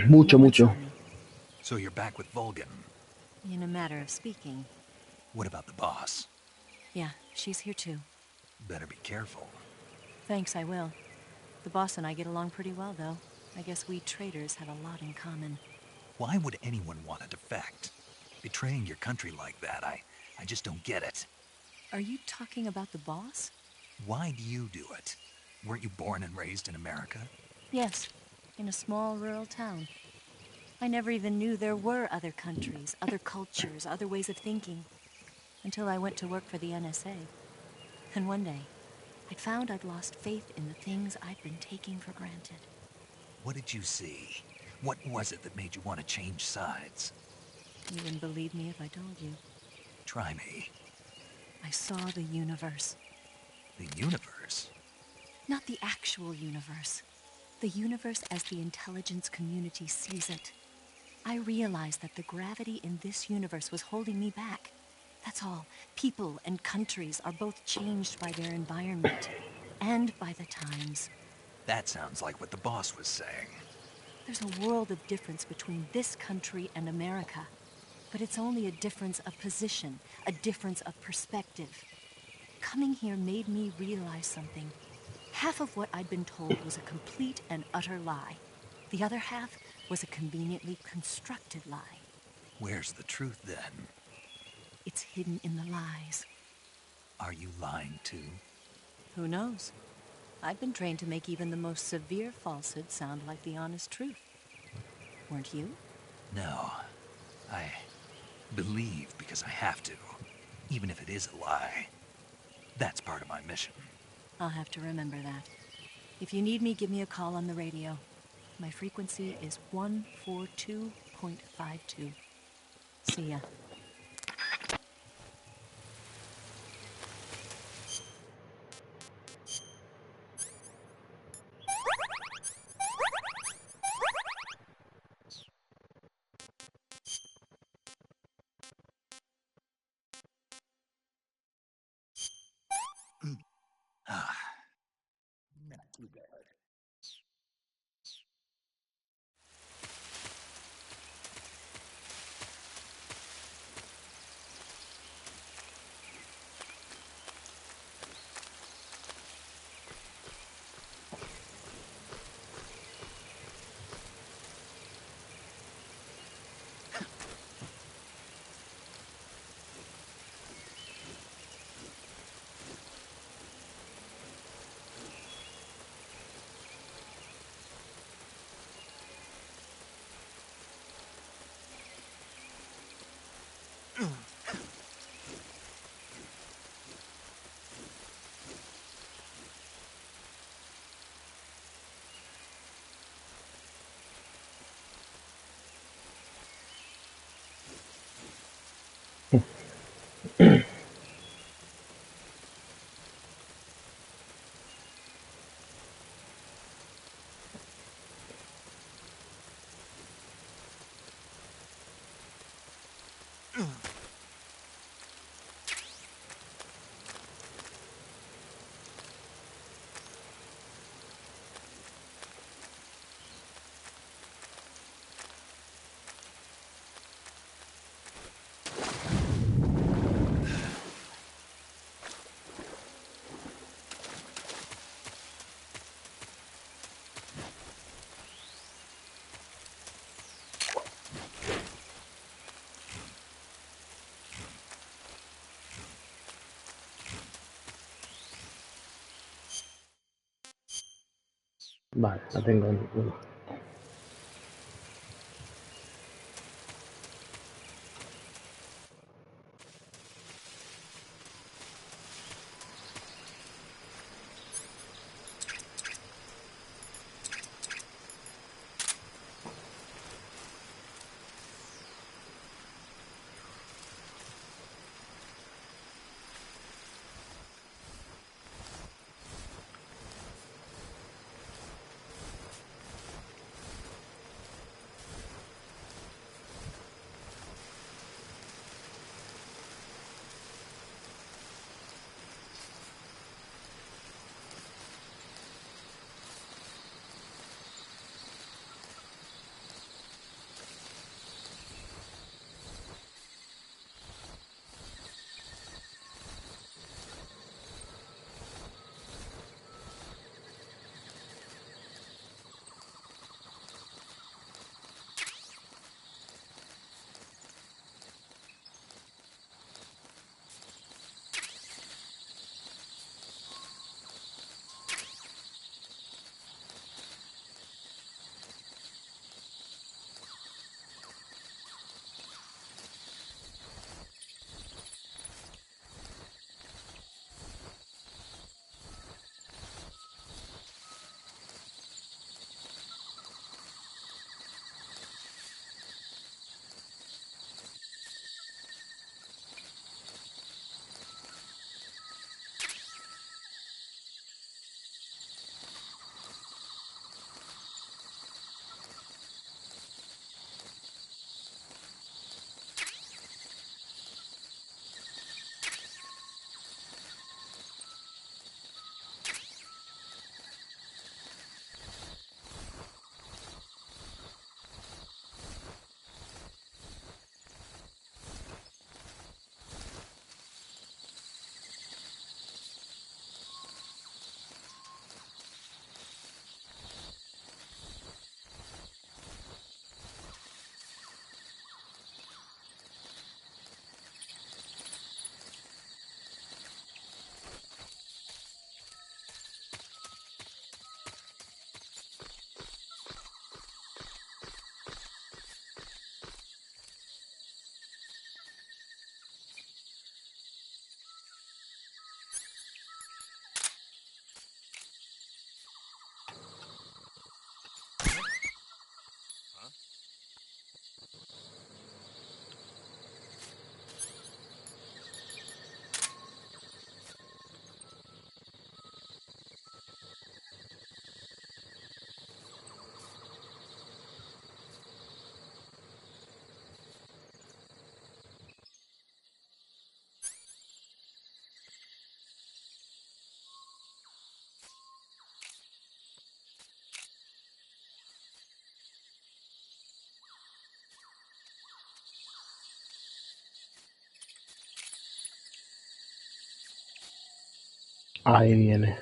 Mucho, No one mucho. saw me. So you're back with Vulcan. In a matter of speaking. What about the boss? Yeah, she's here too. Better be careful. Thanks, I will. The boss and I get along pretty well, though. I guess we traitors have a lot in common. Why would anyone want to defect? Betraying your country like that, I just don't get it. Are you talking about the boss? Why do you do it? Weren't you born and raised in America? Yes, in a small rural town. I never even knew there were other countries, other cultures, other ways of thinking, until I went to work for the NSA. And one day, I found I'd lost faith in the things I'd been taking for granted. What did you see? What was it that made you want to change sides? You wouldn't believe me if I told you. Try me. I saw the universe. The universe? Not the actual universe. The universe as the intelligence community sees it. I realized that the gravity in this universe was holding me back. That's all. People and countries are both changed by their environment and by the times. That sounds like what the boss was saying. There's a world of difference between this country and America. But it's only a difference of position, a difference of perspective. Coming here made me realize something. Half of what I'd been told was a complete and utter lie. The other half was a conveniently constructed lie. Where's the truth, then? It's hidden in the lies. Are you lying, too? Who knows? I've been trained to make even the most severe falsehood sound like the honest truth. Weren't you? No. I believe because I have to, even if it is a lie. That's part of my mission. I'll have to remember that. If you need me, give me a call on the radio. My frequency is 142.52. See ya. Not too bad. Vale, la tengo en uno. Ahí viene.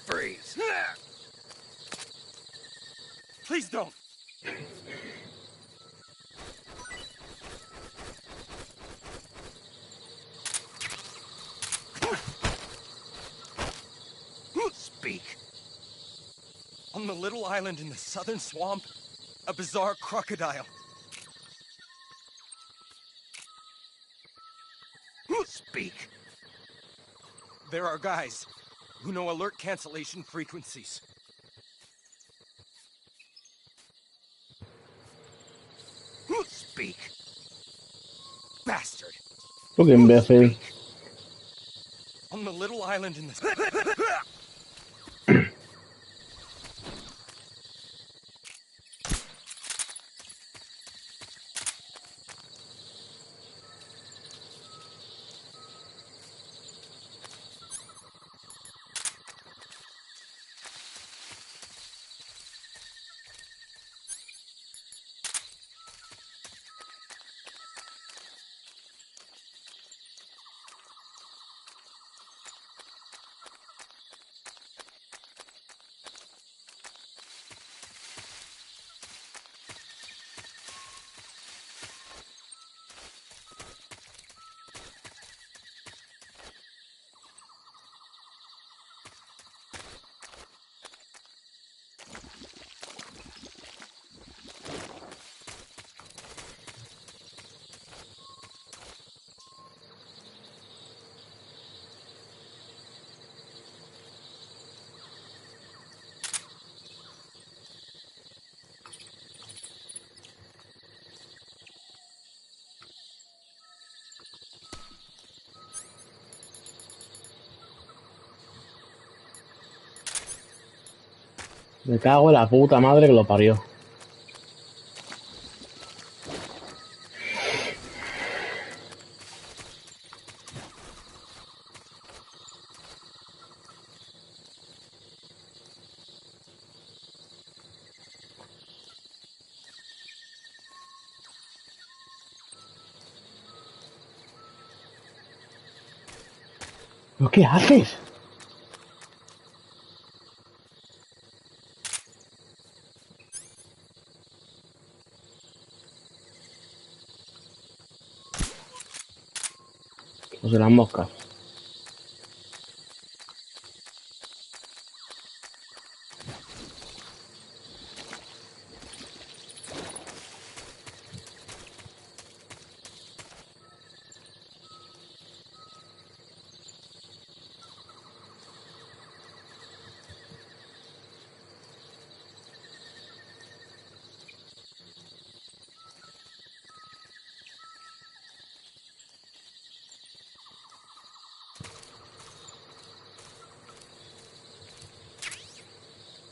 Freeze! Please don't! Speak. On the little island in the southern swamp, a bizarre crocodile. Speak. There are guys who know alert cancellation frequencies. Speak. Bastard. Tú qué imbécil. On the little island in the... Me cago en la puta madre que lo parió. ¿Pero qué haces? Pues de las moscas.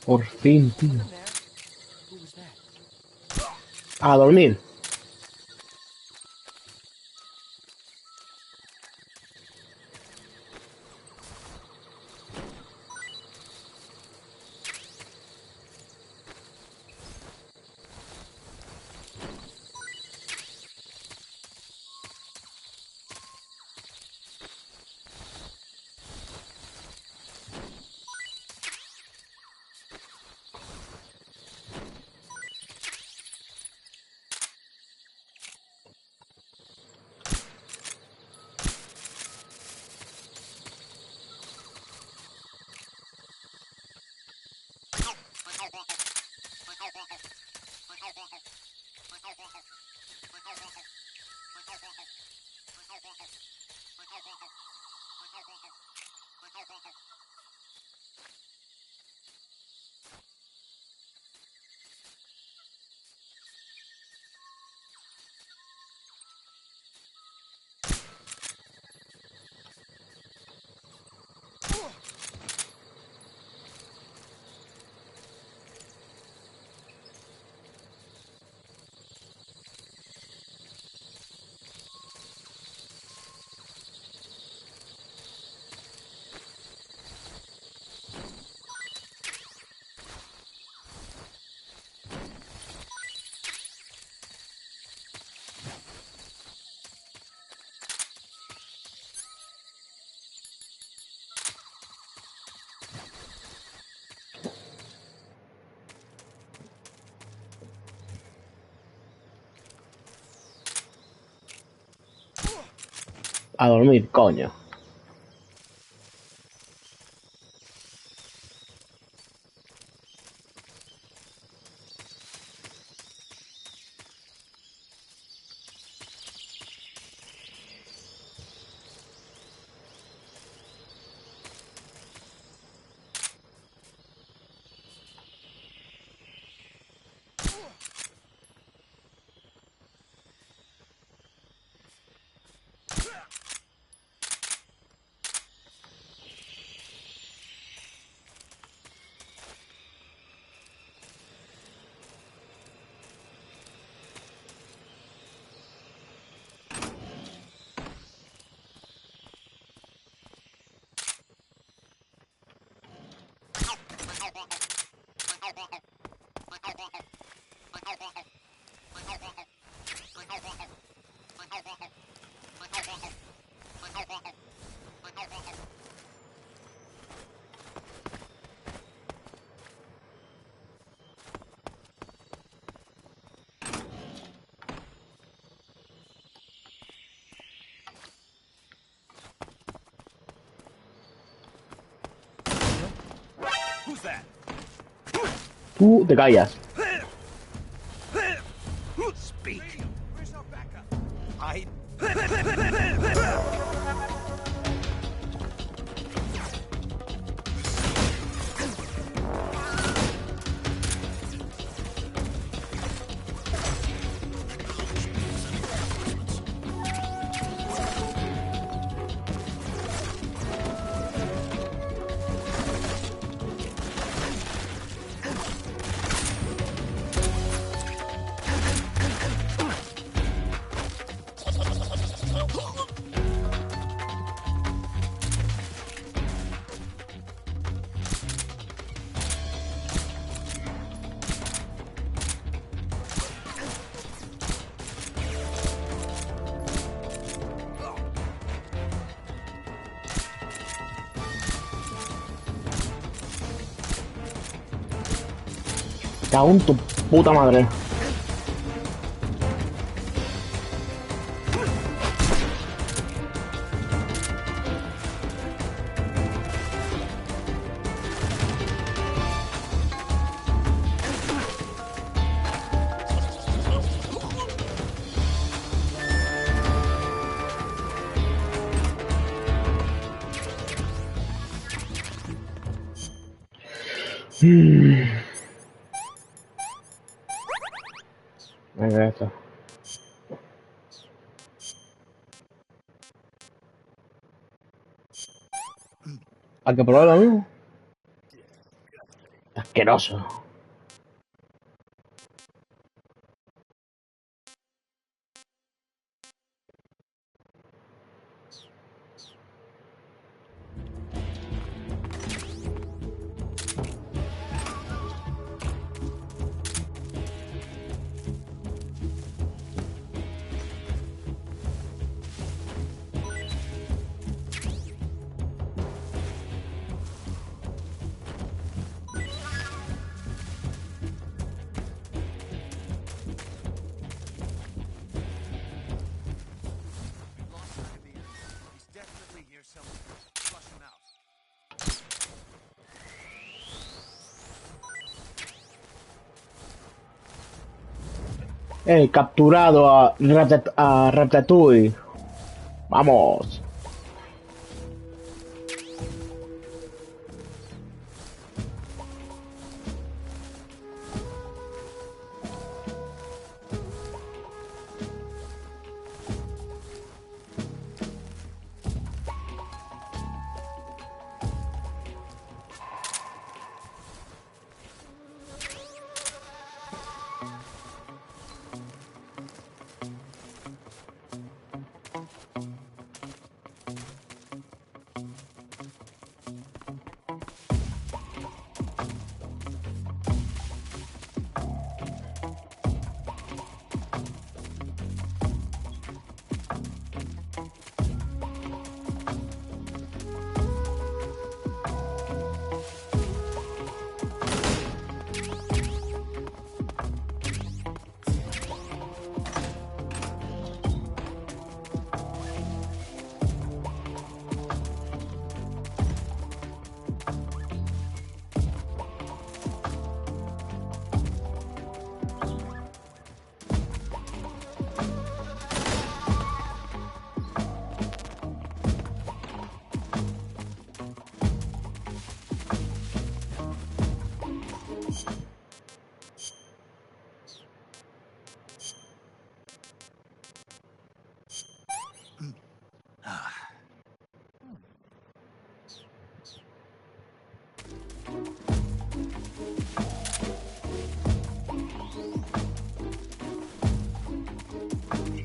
Por fin, tío. A dormir. A dormir, coño. Who's that? Tú te callas. Speak. Where's our backup? I. Cago en tu puta madre. Venga, esto. ¿Hay que probar lo mismo? Asqueroso. He's definitely here somewhere. Flush him out. Capturado a Ratatouille. Vamos.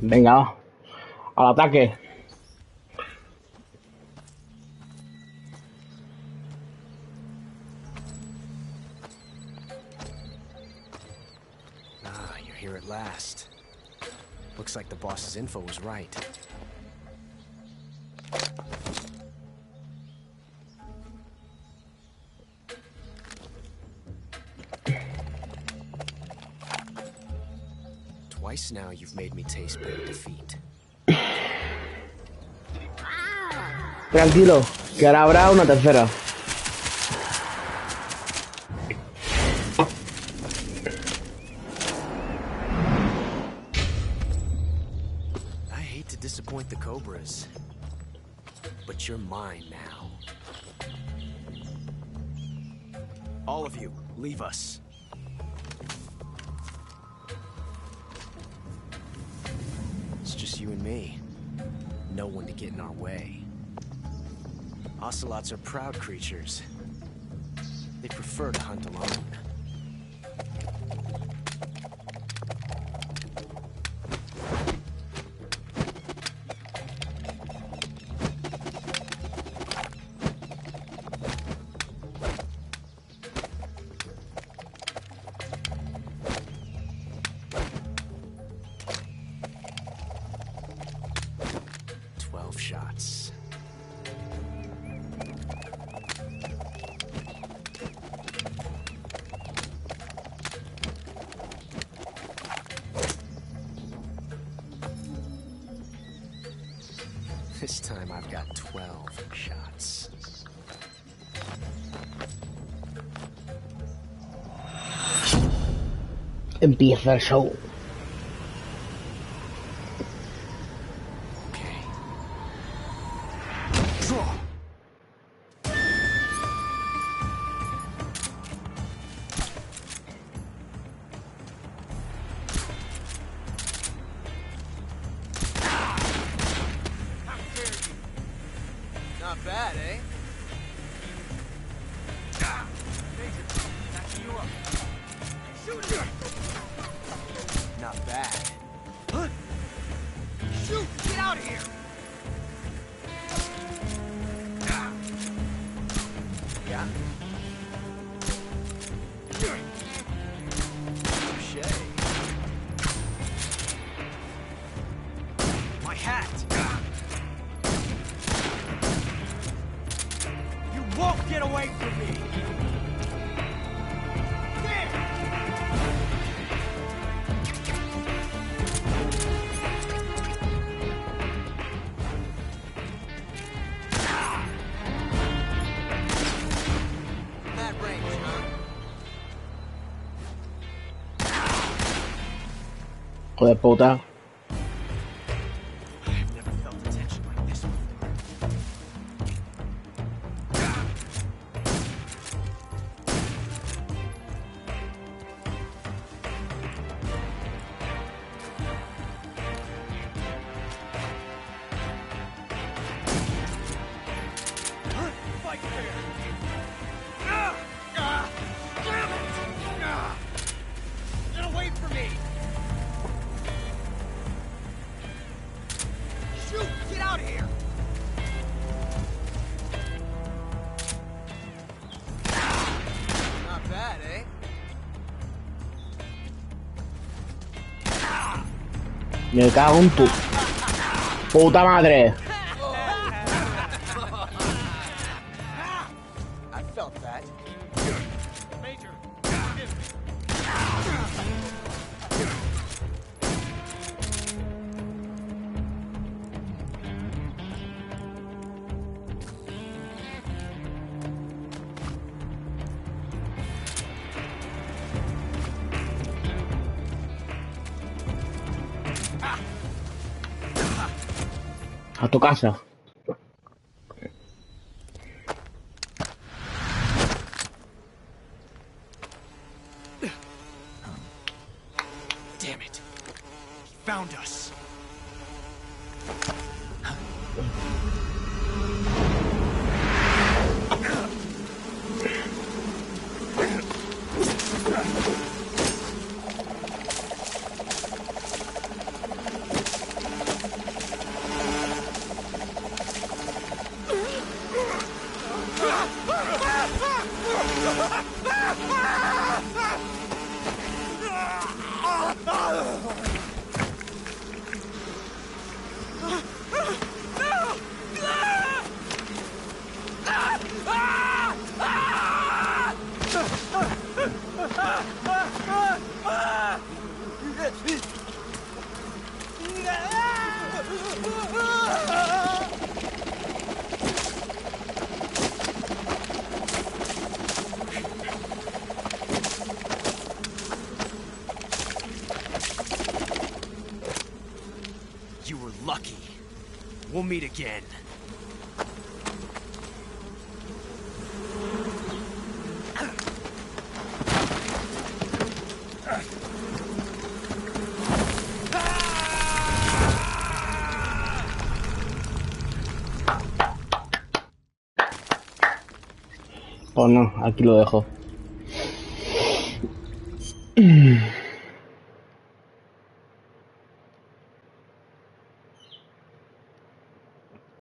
Venga, va. Al ataque. Ah, you're here at last. Looks like the boss's info was right. Twice now you've made me taste bitter defeat. Tranquilo, que ahora habrá una tercera. I hate to disappoint the Cobras, but you're mine now. All of you, leave us. It's just you and me. No one to get in our way. Ocelots are proud creatures. They prefer to hunt alone. Shots. This time I've got 12 shots. Empieza el show. Not bad, eh? Major, backing you up. Shoot it! Not bad. Huh? Shoot! Get out of here! Yeah? Touché. My hat! Won't get away from me! There! That range, huh? Joder, puta. I've never felt a tension like this before. Fight fair! Damn it! Get away from me! Shoot! Get out of here! Not bad, eh? Me cago en tu puta madre. I felt that. Major, A tu casa. damn it! He found us. You were lucky. We'll meet again. Pues no, aquí lo dejo.